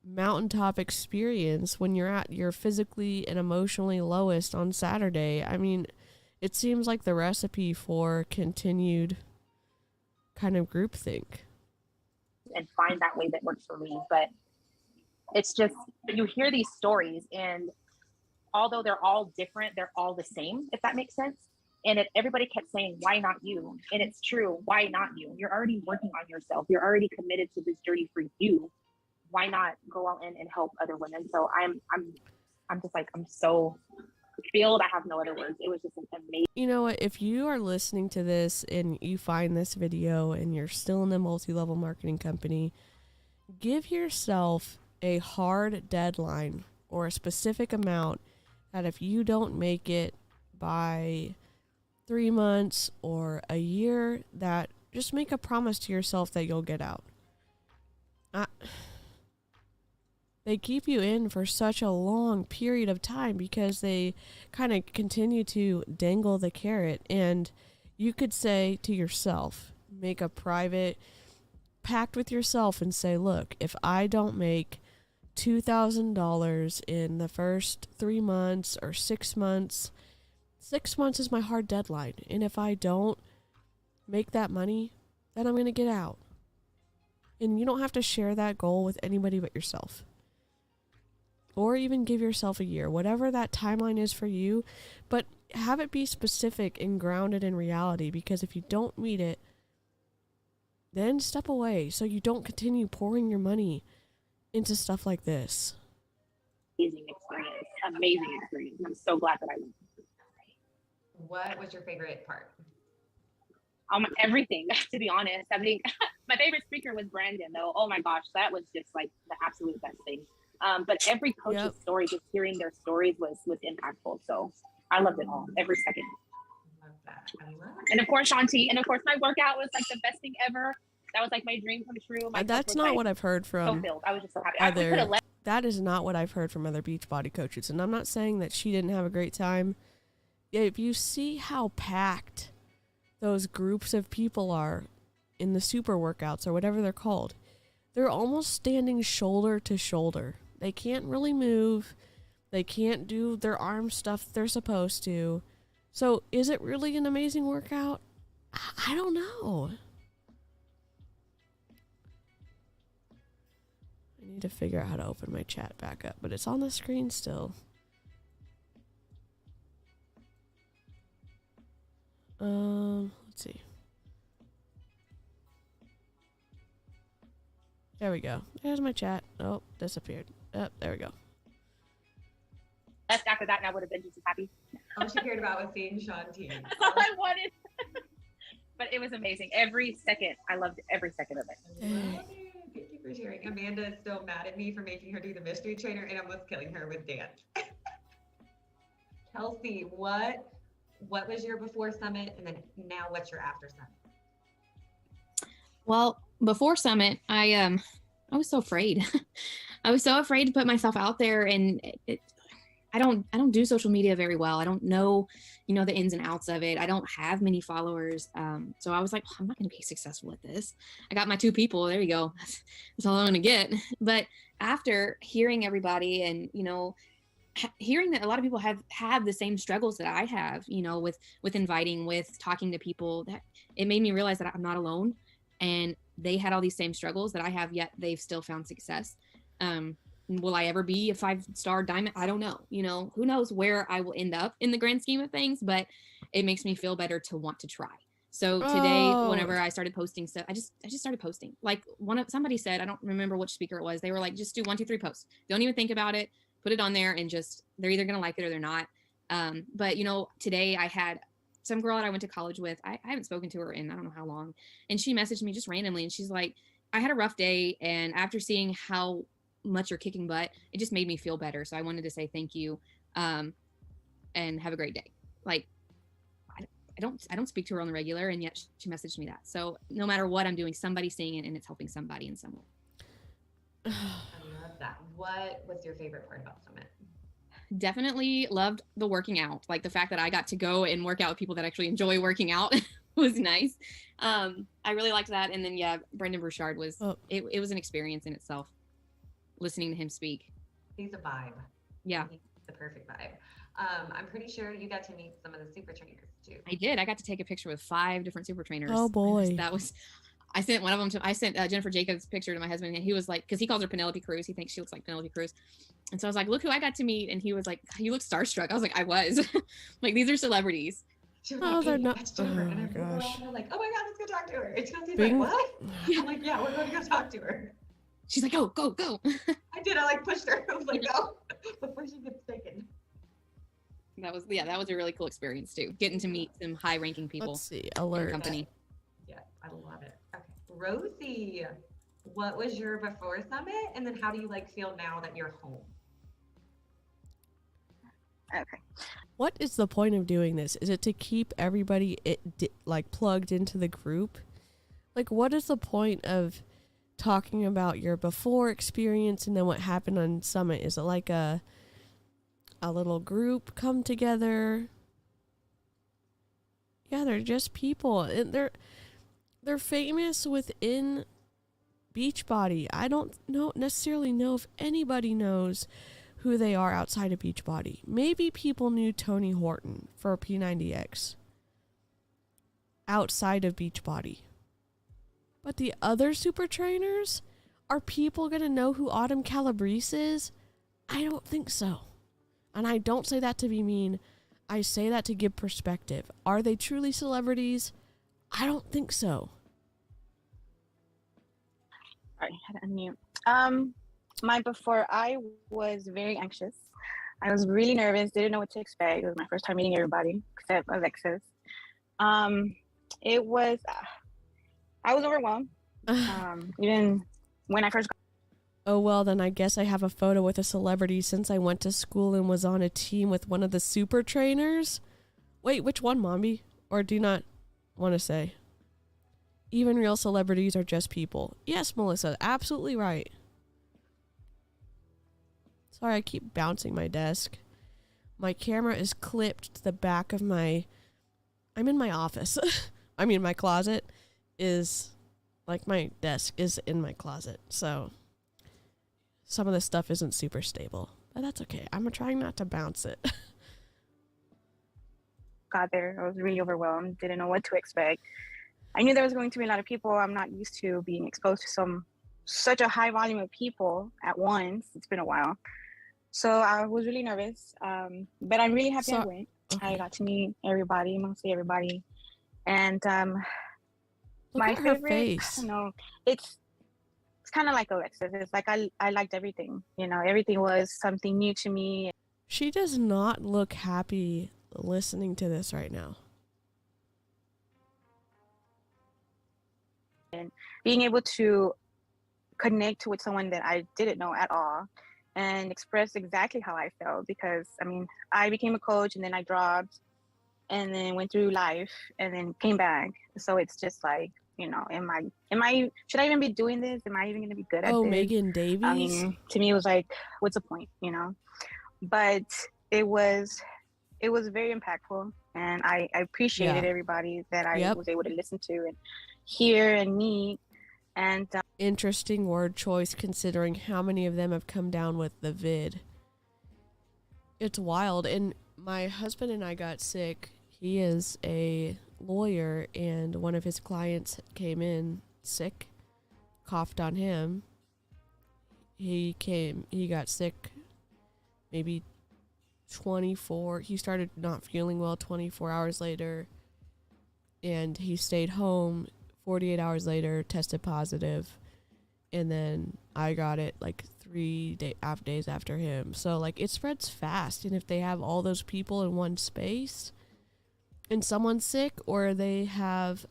mountaintop experience when you're at your physically and emotionally lowest on Saturday. I mean, it seems like the recipe for continued kind of groupthink. And find that way that works for me. But it's just, you hear these stories, and although they're all different, they're all the same, if that makes sense. And if everybody kept saying, why not you? And it's true, why not you? You're already working on yourself. You're already committed to this journey for you. Why not go out and help other women? So I'm just like, I'm so filled. I have no other words. It was just an amazing. You know what? If you are listening to this and you find this video and you're still in a multi-level marketing company, give yourself a hard deadline or a specific amount that if you don't make it by 3 months or a year, that just make a promise to yourself that you'll get out. They keep you in for such a long period of time because they kind of continue to dangle the carrot. And you could say to yourself, make a private pact with yourself and say, look, if I don't make $2,000 in the first 3 months or 6 months, 6 months is my hard deadline. And if I don't make that money, then I'm going to get out. And you don't have to share that goal with anybody but yourself. Or even give yourself a year, whatever that timeline is for you, but have it be specific and grounded in reality, because if you don't meet it, then step away so you don't continue pouring your money into stuff like this. Amazing experience. I'm so glad that I went. What was your favorite part? Everything, to be honest. I mean, my favorite speaker was Brandon, though. Oh my gosh, that was just like the absolute best thing. But every coach's story, just hearing their stories was impactful. So I loved it all, every second. I love that. And of course, Shanti. And of course, my workout was like the best thing ever. That was like my dream come true. That's not what I've heard from. So filled. I was just so happy. That is not what I've heard from other Beachbody coaches. And I'm not saying that she didn't have a great time. If you see how packed those groups of people are in the super workouts or whatever they're called, they're almost standing shoulder to shoulder. They can't really move. They can't do their arm stuff they're supposed to. So is it really an amazing workout? I don't know. I need to figure out how to open my chat back up, but it's on the screen still. Let's see. There we go. There's my chat. Oh, disappeared. Oh, there we go. That's after that, and I would have been just as happy. All she cared about was seeing Shanti. That's all I wanted. But it was amazing. Every second, I loved every second of it. Thank you for sharing. Amanda is still mad at me for making her do the mystery trainer and almost killing her with dance. Kelsey, what was your before summit, and then now what's your after summit? Well, before summit, I was so afraid. I was so afraid to put myself out there, and I don't do social media very well. I don't know, the ins and outs of it. I don't have many followers. So I was like, I'm not going to be successful at this. I got my 2 people. There you go. That's all I'm going to get. But after hearing everybody and, hearing that a lot of people have the same struggles that I have, with inviting, with talking to people, that it made me realize that I'm not alone, and they had all these same struggles that I have, yet they've still found success. Will I ever be a 5-star diamond? I don't know. Who knows where I will end up in the grand scheme of things, but it makes me feel better to want to try. So today, whenever I started posting stuff, I just started posting. Like somebody said, I don't remember which speaker it was. They were like, just do 1, 2, 3 posts. Don't even think about it. Put it on there and they're either going to like it or they're not. But today I had some girl that I went to college with. I haven't spoken to her in, I don't know how long. And she messaged me just randomly. And she's like, I had a rough day. And after seeing how much you're kicking butt, it just made me feel better. So I wanted to say thank you, and have a great day. Like, I don't speak to her on the regular, and yet she messaged me that. So no matter what I'm doing, somebody's seeing it and it's helping somebody in some way. I love that. What was your favorite part about Summit? Definitely loved the working out. Like the fact that I got to go and work out with people that actually enjoy working out was nice. I really liked that. And then Brendan Burchard was it was an experience in itself, listening to him speak. He's a vibe. Yeah. He's the perfect vibe. I'm pretty sure you got to meet some of the super trainers too. I did. I got to take a picture with 5 different super trainers. Oh boy. I sent one of them I sent Jennifer Jacobs' picture to my husband, and he was like, because he calls her Penelope Cruz. He thinks she looks like Penelope Cruz. And so I was like, look who I got to meet. And he was like, you look starstruck. I was like, I was. Like, these are celebrities. She was like, they're hey, not. that's Jennifer. Oh and my everyone gosh. was like, oh my God, let's go talk to her. And Chelsea's Bing. like, what? I'm like, yeah, we're going to go talk to her. She's like, go. I did. I pushed her. I was like, go before she gets taken. That was a really cool experience too. Getting to meet some high-ranking people. Let's see. in Alert. the company. Yeah, I love it. Okay, Rosie, what was your before Summit, and then how do you feel now that you're home? Okay. What is the point of doing this? Is it to keep everybody plugged into the group? Like, what is the point of talking about your before experience and then what happened on Summit? Is it like a little group come together? Yeah, they're just people, and they're famous within Beachbody. I don't necessarily know if anybody knows who they are outside of Beachbody. Maybe people knew Tony Horton for P90X outside of Beachbody. But the other super trainers, are people going to know who Autumn Calabrese is? I don't think so. And I don't say that to be mean. I say that to give perspective. Are they truly celebrities? I don't think so. Sorry, I had to unmute. My before, I was very anxious. I was really nervous, didn't know what to expect. It was my first time meeting everybody except Alexis. It was, I was overwhelmed. Even when I first got. Oh, well, then I guess I have a photo with a celebrity since I went to school and was on a team with one of the super trainers. Wait, which one, Mombi? Or do you not want to say? Even real celebrities are just people. Yes, Melissa, absolutely right. Sorry, I keep bouncing my desk. My camera is clipped to the back of I'm in my office. I mean, my closet is, my desk is in my closet. So some of the stuff isn't super stable, but that's okay. I'm trying not to bounce it. Got there, I was really overwhelmed, didn't know what to expect. I knew there was going to be a lot of people. I'm not used to being exposed to such a high volume of people at once. It's been a while. So I was really nervous, but I'm really happy I went. Okay. I got to meet everybody, mostly everybody. And Look my at her favorite, face. I don't know, it's kind of like Alexis. It's like I liked everything. You know, everything was something new to me. She does not look happy listening to this right now. And being able to connect with someone that I didn't know at all and express exactly how I felt, because I mean, I became a coach and then I dropped and then went through life and then came back. So it's just like, you know, am I should I even be doing this? Am I even going to be good at this? Megan Davies. I mean, to me it was like, what's the point, you know? But it was very impactful, and I appreciated everybody that I was able to listen to and hear and meet. And interesting word choice considering how many of them have come down with the vid. It's wild. And my husband and I got sick. He is a lawyer, and one of his clients came in sick, coughed on him. He got sick maybe he started not feeling well 24 hours later, and he stayed home. 48 hours later, tested positive, and then I got it like 3 days after him. So like it spreads fast, and if they have all those people in one space and someone's sick, or they have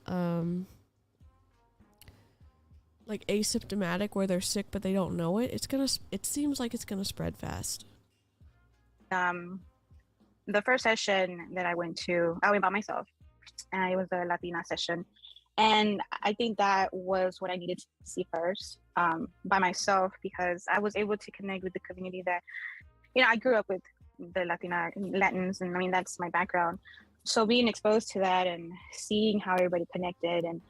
like asymptomatic where they're sick but they don't know it, it seems like it's gonna spread fast. The first session that I went by myself, and it was a Latina session. And I think that was what I needed to see first, by myself, because I was able to connect with the community that, you know, I grew up with the Latins, and I mean, that's my background. So being exposed to that and seeing how everybody connected, and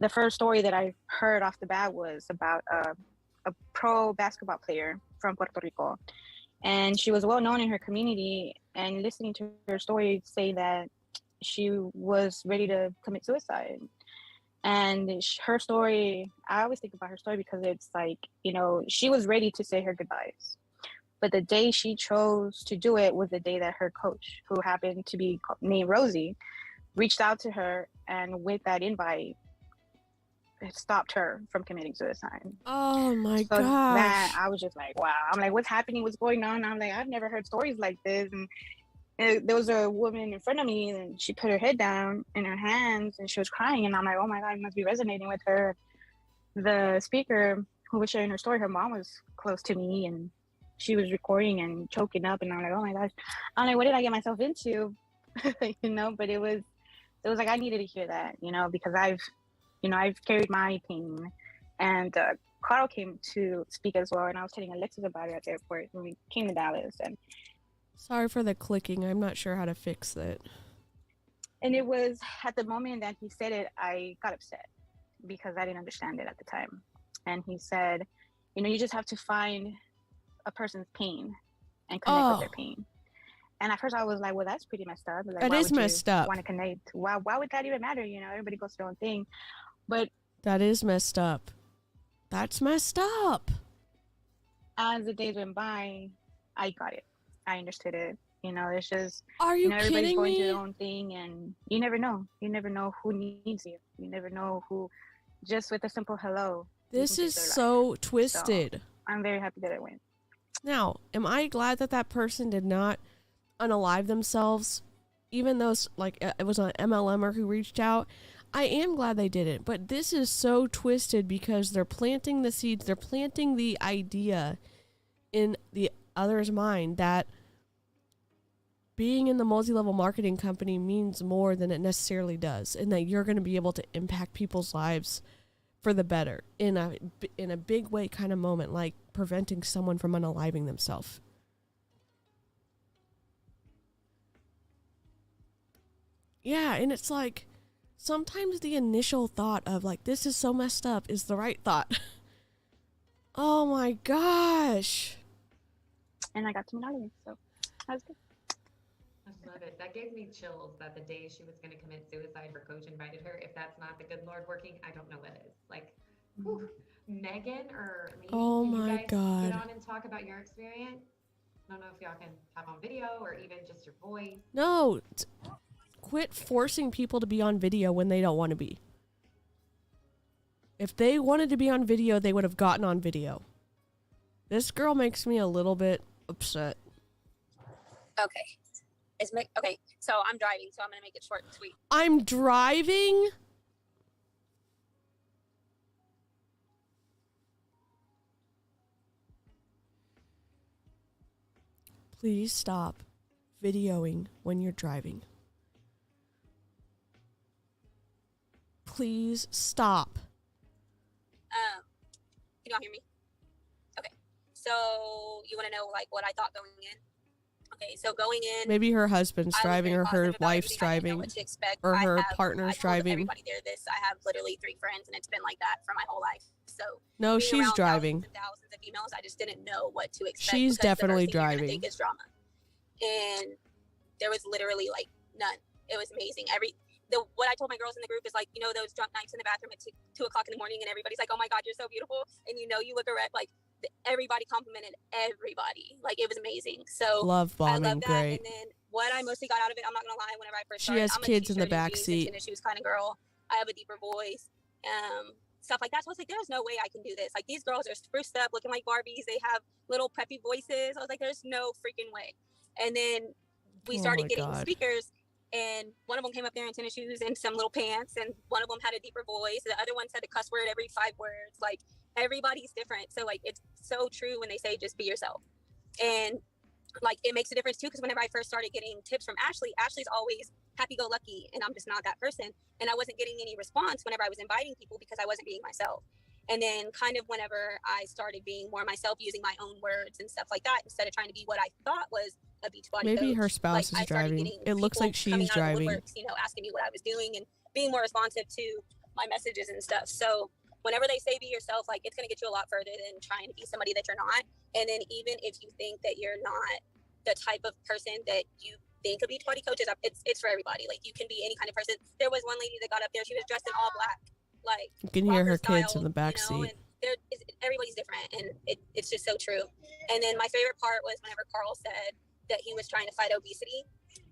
the first story that I heard off the bat was about a pro basketball player from Puerto Rico. And she was well known in her community, and listening to her story say that she was ready to commit suicide. And her story, I always think about her story because it's like, you know, she was ready to say her goodbyes. But the day she chose to do it was the day that her coach, who happened to be named Rosie, reached out to her, and with that invite, it stopped her from committing suicide. Oh my gosh. That, I was just like, wow. I'm like, what's happening? What's going on? I'm like, I've never heard stories like this. And there was a woman in front of me, and she put her head down in her hands and she was crying. And I'm like, oh my God, it must be resonating with her. The speaker who was sharing her story, her mom was close to me, and she was recording and choking up. And I'm like, oh my gosh. I'm like, what did I get myself into? You know, but it was like, I needed to hear that, you know, because I've carried my pain. And Carl came to speak as well, and I was telling Alexis about it at the airport when we came to Dallas. And sorry for the clicking. I'm not sure how to fix it. And it was at the moment that he said it, I got upset because I didn't understand it at the time. And he said, you know, you just have to find a person's pain and connect with their pain. And at first I was like, well, that's pretty messed up. Like, that is messed up. Want to connect? Why would that even matter? You know, everybody goes their own thing. But that is messed up. That's messed up. As the days went by, I got it. I understood it. You know, it's just, are you everybody's kidding going me? through their own thing, and you never know. You never know who needs you. You never know who, just with a simple hello. This is so twisted. So I'm very happy that it went. Now, am I glad that that person did not unalive themselves, even though like it was an MLMer who reached out? I am glad they didn't, but this is so twisted because they're planting the seeds, they're planting the idea in the other's mind that being in the multi-level marketing company means more than it necessarily does, and that you're going to be able to impact people's lives for the better in a big way kind of moment, like preventing someone from unaliving themselves. Yeah, and it's like sometimes the initial thought of like, this is so messed up is the right thought. Oh my gosh. And I got to meet Ollie, so that was good. I love it. That gave me chills that the day she was going to commit suicide, her coach invited her. If that's not the good Lord working, I don't know what is. Like, whew. Megan or Lee, oh can my you guys God. get on and talk about your experience? I don't know if y'all can have on video or even just your voice. No. quit forcing people to be on video when they don't want to be. If they wanted to be on video, they would have gotten on video. This girl makes me a little bit upset. Okay. Okay, so I'm driving, so I'm going to make it short and sweet. I'm driving? Please stop videoing when you're driving. Please stop. Can y'all hear me? Okay. So you want to know like what I thought going in? Okay, so going in, maybe her husband's driving or her wife's driving or her partner's driving. Everybody there, I have literally 3 friends, and it's been like that for my whole life. So no, she's driving. Thousands of females, I just didn't know what to expect. She's definitely driving. Think is drama, and there was literally like none. It was amazing. What I told my girls in the group is like, you know, those drunk nights in the bathroom at 2 o'clock in the morning, and everybody's like, "Oh my God, you're so beautiful," and you know you look a wreck. Like everybody complimented everybody. Like it was amazing. So love bombing, I love that. great. And then what I mostly got out of it, I'm not gonna lie, whenever I first she started, has kids in the back seat. And she was kind of girl. I have a deeper voice. Stuff like that. So I was like, there's no way I can do this. Like these girls are spruced up, looking like Barbies. They have little preppy voices. I was like, there's no freaking way. And then we started getting speakers. And one of them came up there in tennis shoes and some little pants, and one of them had a deeper voice. The other one said a cuss word every 5 words. Like everybody's different. So like it's so true when they say just be yourself. And like it makes a difference too, because whenever I first started getting tips from Ashley's always happy-go-lucky, and I'm just not that person. And I wasn't getting any response whenever I was inviting people because I wasn't being myself. And then kind of whenever I started being more myself, using my own words and stuff like that, instead of trying to be what I thought was a Beachbody maybe coach, her spouse is driving. It looks like she's driving. You know, asking me what I was doing and being more responsive to my messages and stuff. So whenever they say be yourself, like it's going to get you a lot further than trying to be somebody that you're not. And then even if you think that you're not the type of person that you think a Beachbody coach is, it's for everybody. Like you can be any kind of person. There was one lady that got up there. She was dressed in all black. Like you can hear her kids in the back seat. Everybody's different, and it's just so true. And then my favorite part was whenever Carl said that he was trying to fight obesity,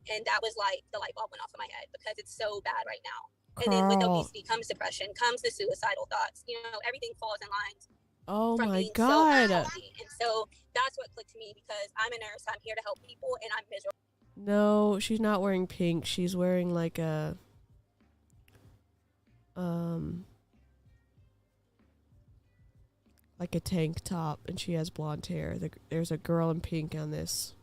and that was like the light bulb went off in my head because it's so bad right now. And then with obesity comes depression, comes the suicidal thoughts. You know, everything falls in line. Oh my God! And so that's what clicked to me, because I'm a nurse. I'm here to help people, and I'm miserable. No, she's not wearing pink. She's wearing like a tank top, and she has blonde hair. There's a girl in pink on this.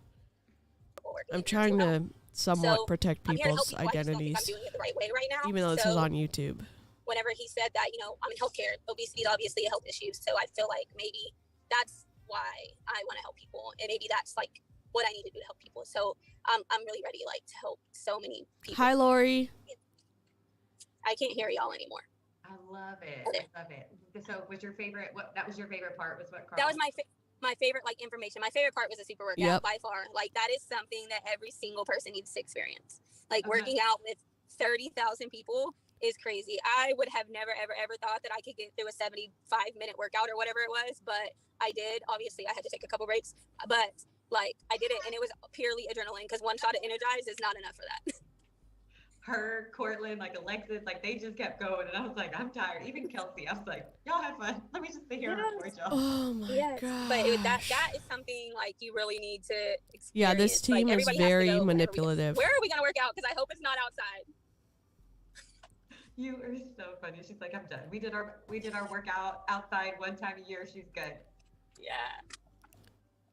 I'm trying to somewhat protect people's identities, I'm doing it the right way right now, even though this is on YouTube. Whenever he said that, you know, I'm in healthcare, obesity is obviously a health issue. So I feel like maybe that's why I want to help people, and maybe that's like what I need to do to help people. So I'm really ready, like, to help so many people. Hi, Lori. I can't hear y'all anymore. I love it. I love it. So was your favorite, that was your favorite part, was what Carl? That was my favorite, like, information. My favorite part was the super workout by far. Like, that is something that every single person needs to experience. Like, working out with 30,000 people is crazy. I would have never, ever thought that I could get through a 75-minute workout or whatever it was, but I did. Obviously, I had to take a couple breaks, but like, I did it, and it was purely adrenaline, because one shot of Energize is not enough for that. Her, Cortland, like Alexis, like they just kept going, and I was like, I'm tired. Even Kelsey, I was like, y'all have fun. Let me just sit here and record y'all. Oh my God! But that is something like you really need to experience. Yeah, this team is very manipulative. Where are we gonna work out? Because I hope it's not outside. You are so funny. She's like, I'm done. We did our workout outside one time a year. She's good. Yeah.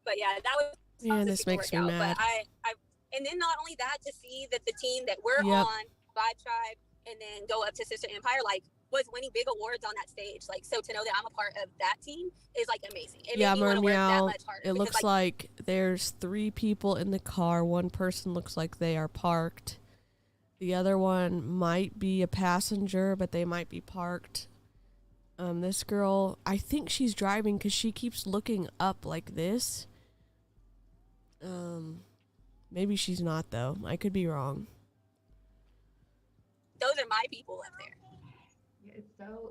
But yeah, that was. Man, this makes me mad. But and then not only that, to see that the team that we're on, Vibe Tribe, and then go up to Sister Empire, like, was winning big awards on that stage. Like, so to know that I'm a part of that team is like amazing. It made me want to work that much harder. It looks like there's 3 people in the car. One person looks like they are parked. The other one might be a passenger, but they might be parked. This girl, I think she's driving because she keeps looking up like this. Maybe she's not, though. I could be wrong. Those are my people up there. Yeah,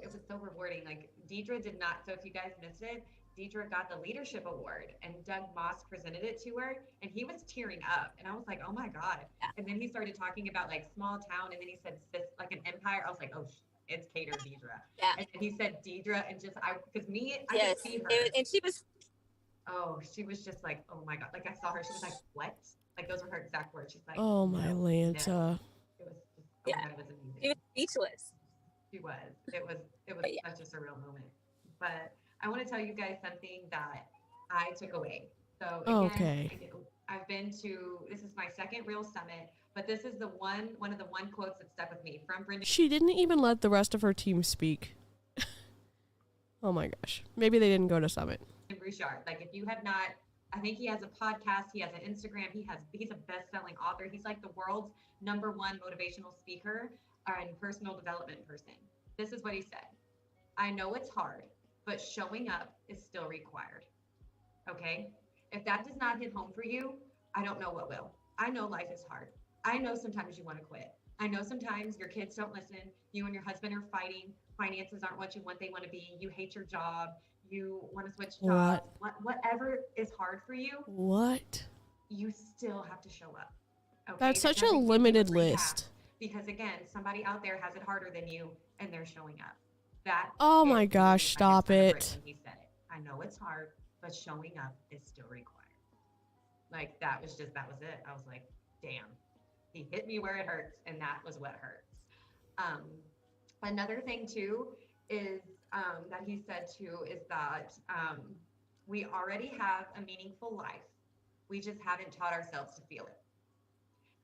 it was so rewarding. Like, Deidre did not, so if you guys missed it, Deidre got the leadership award and Doug Moss presented it to her and he was tearing up. And I was like, oh my God. And then he started talking about like small town. And then he said, like an empire. I was like, oh, it's Cater Deidre. And then he said Deidre and just, I could see her. And she was. Oh, she was just like, oh my God. Like I saw her, she was like, what? Like those were her exact words. She's like, oh my Lanta. No. It was just, oh God, it was amazing. She was speechless. She was. It was such a surreal moment. But I want to tell you guys something that I took away. So again, I've been to, this is my second real summit, but this is one of the quotes that stuck with me from Brenda. She didn't even let the rest of her team speak. Oh my gosh. Maybe they didn't go to summit. Bouchard. Like if you have not, I think he has a podcast, he has an Instagram, he's a best-selling author. He's like the world's #1 motivational speaker and personal development person. This is what he said. I know it's hard, but showing up is still required. Okay? If that does not hit home for you, I don't know what will. I know life is hard. I know sometimes you want to quit. I know sometimes your kids don't listen. You and your husband are fighting. Finances aren't what you want they want to be. You hate your job. You want to switch jobs. Whatever is hard for you. What? You still have to show up. Okay? That's such a limited list. Because again, somebody out there has it harder than you and they're showing up. That. Oh my gosh, stop it. He said it. I know it's hard, but showing up is still required. Like that was it. I was like, damn, he hit me where it hurts. And that was what hurts. Another thing too is that he said too is that we already have a meaningful life. We just haven't taught ourselves to feel it.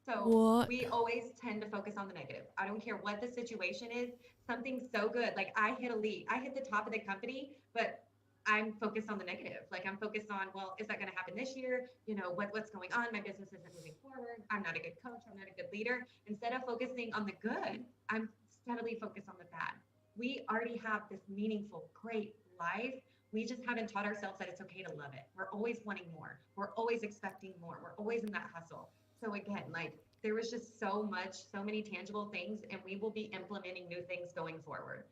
So we always tend to focus on the negative. I don't care what the situation is. Something's so good. Like I hit the top of the company, but I'm focused on the negative. Like I'm focused on, well, is that going to happen this year? You know, what's going on? My business isn't moving forward. I'm not a good coach. I'm not a good leader. Instead of focusing on the good, I'm steadily focused on the bad. We already have this meaningful, great life. We just haven't taught ourselves that it's okay to love it. We're always wanting more. We're always expecting more. We're always in that hustle. So again, like there was just so many tangible things, and we will be implementing new things going forward.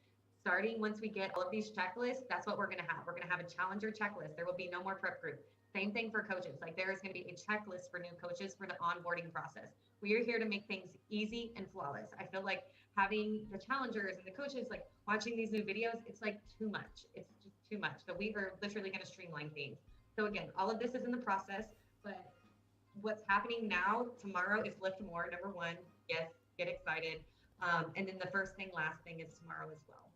Starting once we get all of these checklists, that's what we're going to have. We're going to have a challenger checklist. There will be no more prep group. Same thing for coaches. Like there is going to be a checklist for new coaches for the onboarding process. We are here to make things easy and flawless. I feel like having the challengers and the coaches, like watching these new videos, it's like too much. It's just too much. So we are literally going to streamline things. So again, all of this is in the process, but what's happening now, tomorrow is Lift More, #1. Yes, get excited. And then the last thing is tomorrow as well.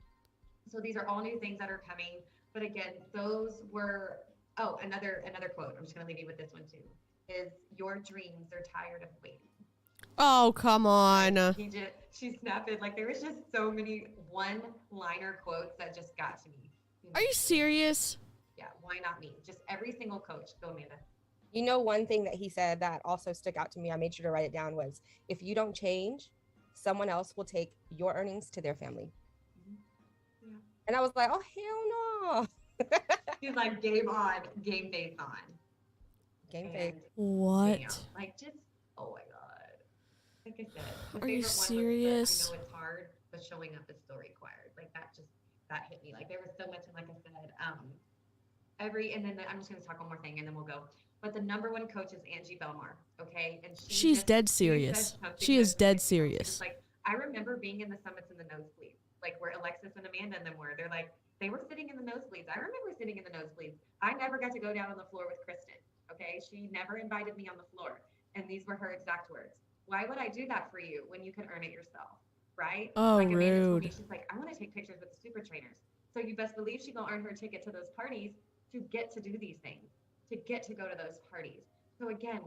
So these are all new things that are coming. But again, those were, another quote. I'm just going to leave you with this one too, is your dreams are tired of waiting. Oh, come on. She snapped it. Like there was just so many one-liner quotes that just got to me. Are you serious? Yeah, why not me? Just every single coach. Go, Amanda. You know, one thing that he said that also stuck out to me, I made sure to write it down, was if you don't change, someone else will take your earnings to their family. Yeah. And I was like, oh, hell no. She's like, game on, game face on. Game face. What? Damn. Like just, oh my God. Like I said. Are you serious? I know it's hard, but showing up is still required. Like that hit me. Like there was so much, and like I said, and then I'm just going to talk one more thing and then we'll go. But the #1 coach is Angie Belmar, okay? And she's dead serious. She is dead serious. Like I remember being in the summits in the nosebleeds, like where Alexis and Amanda and them were. They're like, they were sitting in the nosebleeds. I remember sitting in the nosebleeds. I never got to go down on the floor with Kristen, okay? She never invited me on the floor. And these were her exact words. Why would I do that for you when you can earn it yourself, right? Oh, like Amanda told rude. me, she's like, I want to take pictures with the super trainers. So you best believe she gonna earn her ticket to those parties to get to do these things, to get to go to those parties. So again,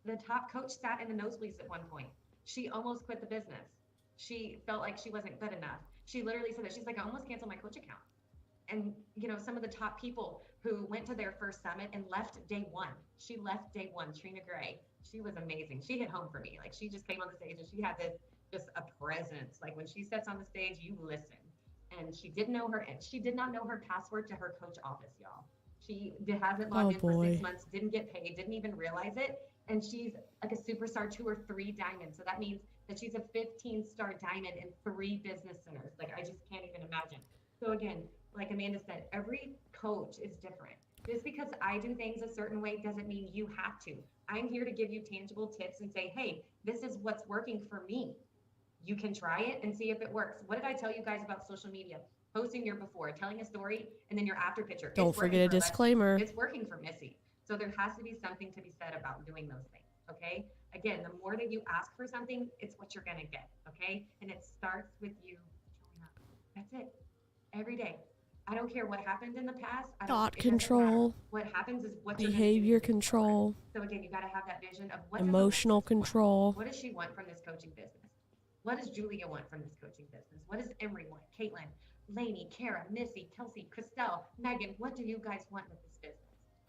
the top coach sat in the nosebleeds at one point. She almost quit the business. She felt like she wasn't good enough. She literally said that. She's like, I almost canceled my coach account. And you know, some of the top people who went to their first summit and left day one. She left day one. Trina Gray. She was amazing. She hit home for me. Like she just came on the stage and she had this just a presence. Like when she sits on the stage, you listen. And she did not know her password to her coach office, y'all. She hasn't logged in for 6 months, didn't get paid, didn't even realize it. And she's like a superstar 2 or 3 diamonds. So that means that she's a 15-star diamond in 3 business centers. Like I just can't even imagine. So again, like Amanda said, every coach is different. Just because I do things a certain way doesn't mean you have to. I'm here to give you tangible tips and say, hey, this is what's working for me. You can try it and see if it works. What did I tell you guys about social media? Posting your before, telling a story, and then your after picture. Don't forget a disclaimer. It's working for Missy. So there has to be something to be said about doing those things, okay? Again, the more that you ask for something, it's what you're gonna get, okay? And it starts with you showing up. That's it. Every day. I don't care what happened in the past. Thought control. What happens is what behavior control. So again, you got to have that vision of what emotional control. What does she want from this coaching business? What does Julia want from this coaching business? What does Emery want? Caitlin, Lainey, Kara, Missy, Kelsey, Christelle, Megan, what do you guys want with this business?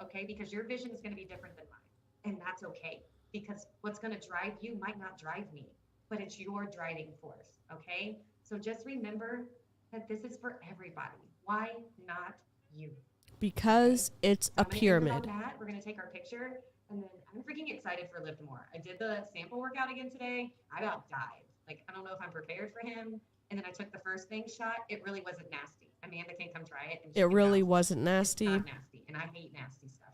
Okay, because your vision is going to be different than mine. And that's okay. Because what's going to drive you might not drive me, but it's your driving force. Okay. So just remember that this is for everybody. Why not you? Because it's a pyramid. We're going to take our picture, and then I'm freaking excited for Lift More. I did the sample workout again today. I about died. Like, I don't know if I'm prepared for him. And then I took the first thing shot. It really wasn't nasty. Amanda can come try it. It really wasn't nasty. It's not nasty, and I hate nasty stuff.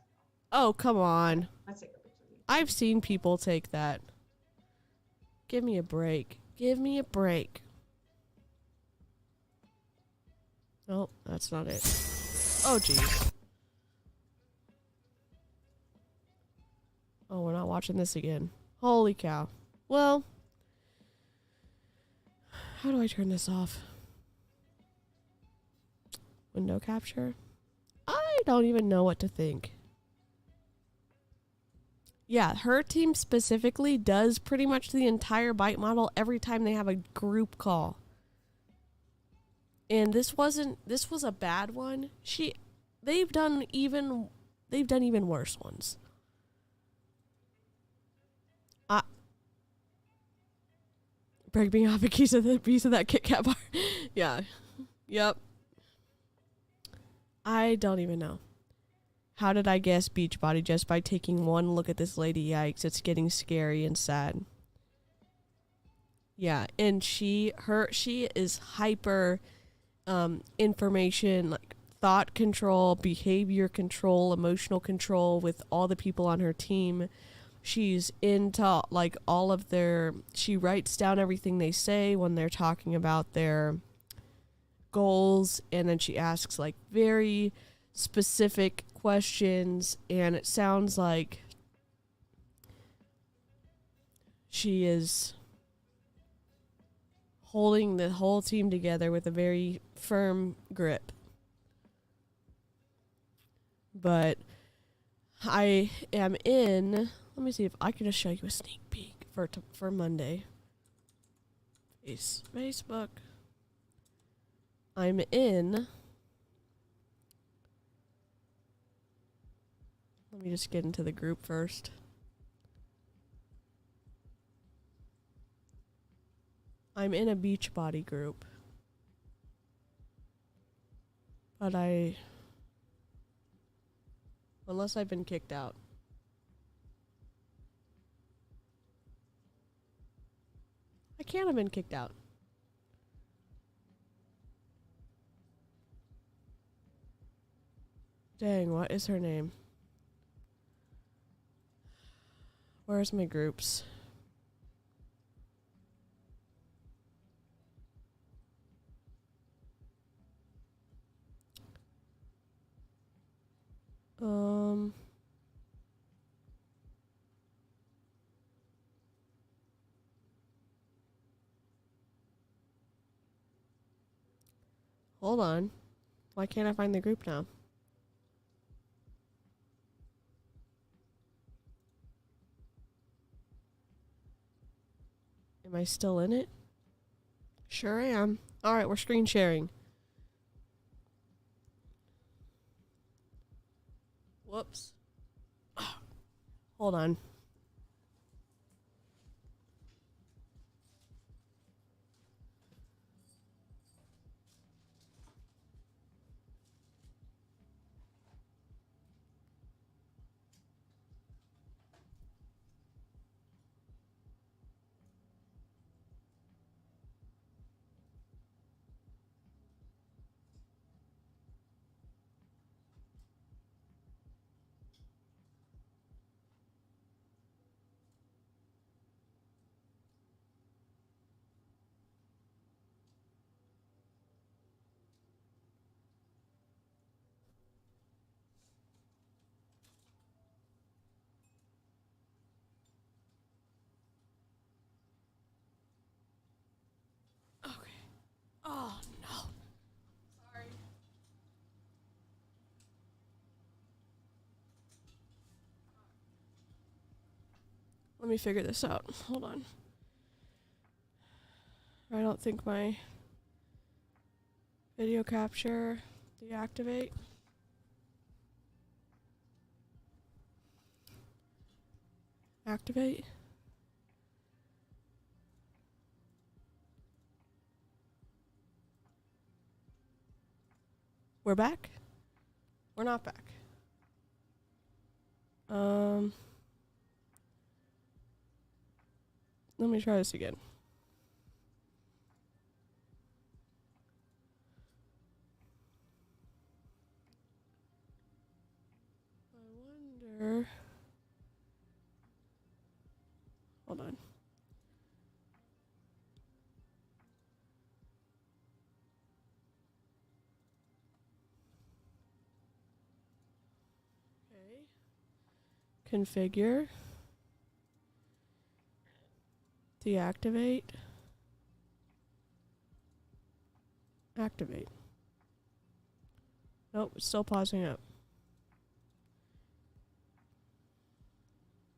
Oh, come on. Let's take a picture. I've seen people take that. Give me a break. Give me a break. Oh, that's not it. Oh, geez. Oh, we're not watching this again. Holy cow. Well, how do I turn this off? Window capture? I don't even know what to think. Yeah, her team specifically does pretty much the entire bite model every time they have a group call. And this was a bad one. They've done even worse ones. Break me off a piece of that Kit Kat bar. Yeah. Yep. I don't even know. How did I guess Beachbody just by taking one look at this lady? Yikes, it's getting scary and sad. Yeah, and she is hyper information, like thought control, behavior control, emotional control with all the people on her team. She's into like all of she writes down everything they say when they're talking about their goals, and then she asks like very specific questions, and it sounds like she is holding the whole team together with a very firm grip. But I am in, let me see if I can just show you a sneak peek for Monday. Facebook. I'm in. Let me just get into the group first. I'm in a Beachbody group. But unless I've been kicked out. I can't have been kicked out. Dang, what is her name? Where's my groups? Hold on. Why can't I find the group now? Am I still in it? Sure I am. All right, we're screen sharing. Whoops. Hold on. Let me figure this out. Hold on. I don't think my video capture deactivate. Activate. We're back? We're not back. Let me try this again. I wonder. Hold on. Okay. Configure. Deactivate. Activate. Nope, it's still pausing up.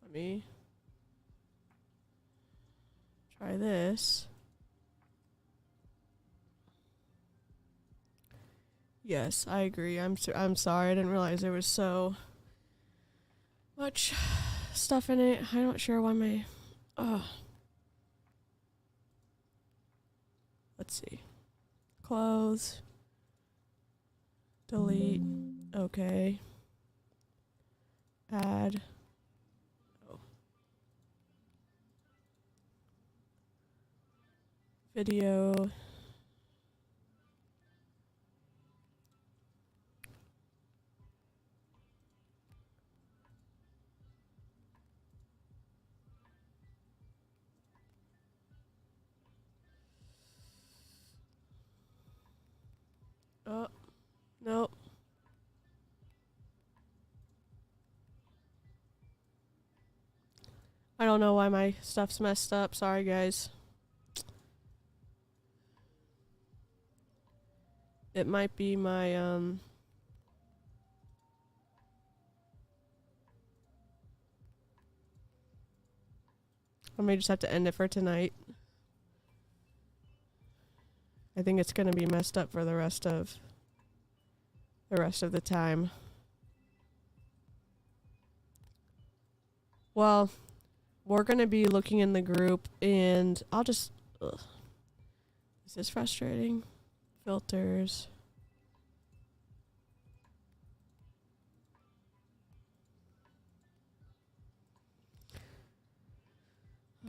Let me try this. Yes, I agree. I'm sorry. I didn't realize there was so much stuff in it. I'm not sure why my let's see. Close. Delete. Okay. Add. Oh. Video. Oh, nope. I don't know why my stuff's messed up. Sorry, guys. It might be my, I may just have to end it for tonight. I think it's going to be messed up for the rest of the time. Well, we're going to be looking in the group, and I'll just... Ugh. This is frustrating. Filters.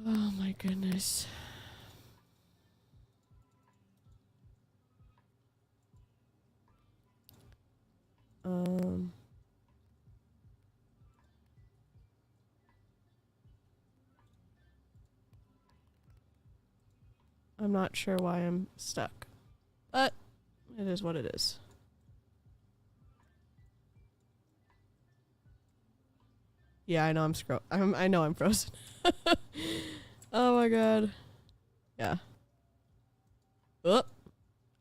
Oh my goodness. I'm not sure why I'm stuck, but it is what it is. Yeah, I know I know I'm frozen. Oh my god. Yeah. Oh,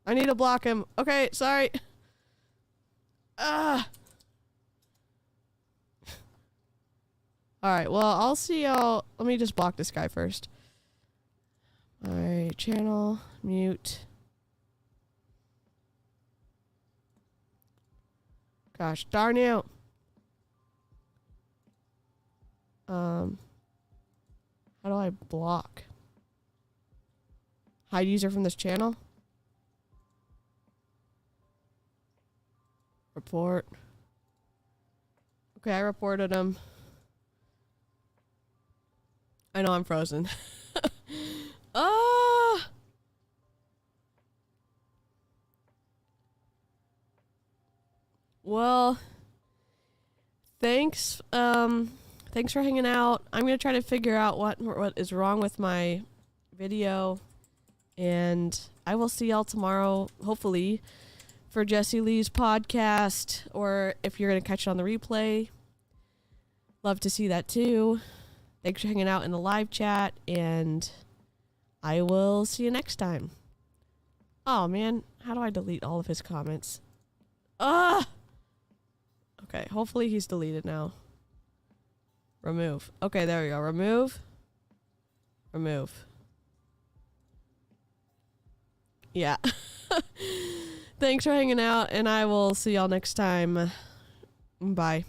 I need to block him. Okay, sorry. Ah. All right. Well, I'll see y'all. Let me just block this guy first. All right, channel mute. Gosh darn you. How do I block? Hide user from this channel? Report. Okay, I reported him. I know I'm frozen. Ah! Well, thanks. Thanks for hanging out. I'm gonna try to figure out what is wrong with my video, and I will see y'all tomorrow, hopefully, for Jessie Lee's podcast, or if you're gonna catch it on the replay. Love to see that too. Thanks for hanging out in the live chat, and I will see you next time. Oh man, how do I delete all of his comments? Ah! Okay, hopefully he's deleted now. Remove. Okay, there we go. Remove. Yeah. Thanks for hanging out, and I will see y'all next time. Bye.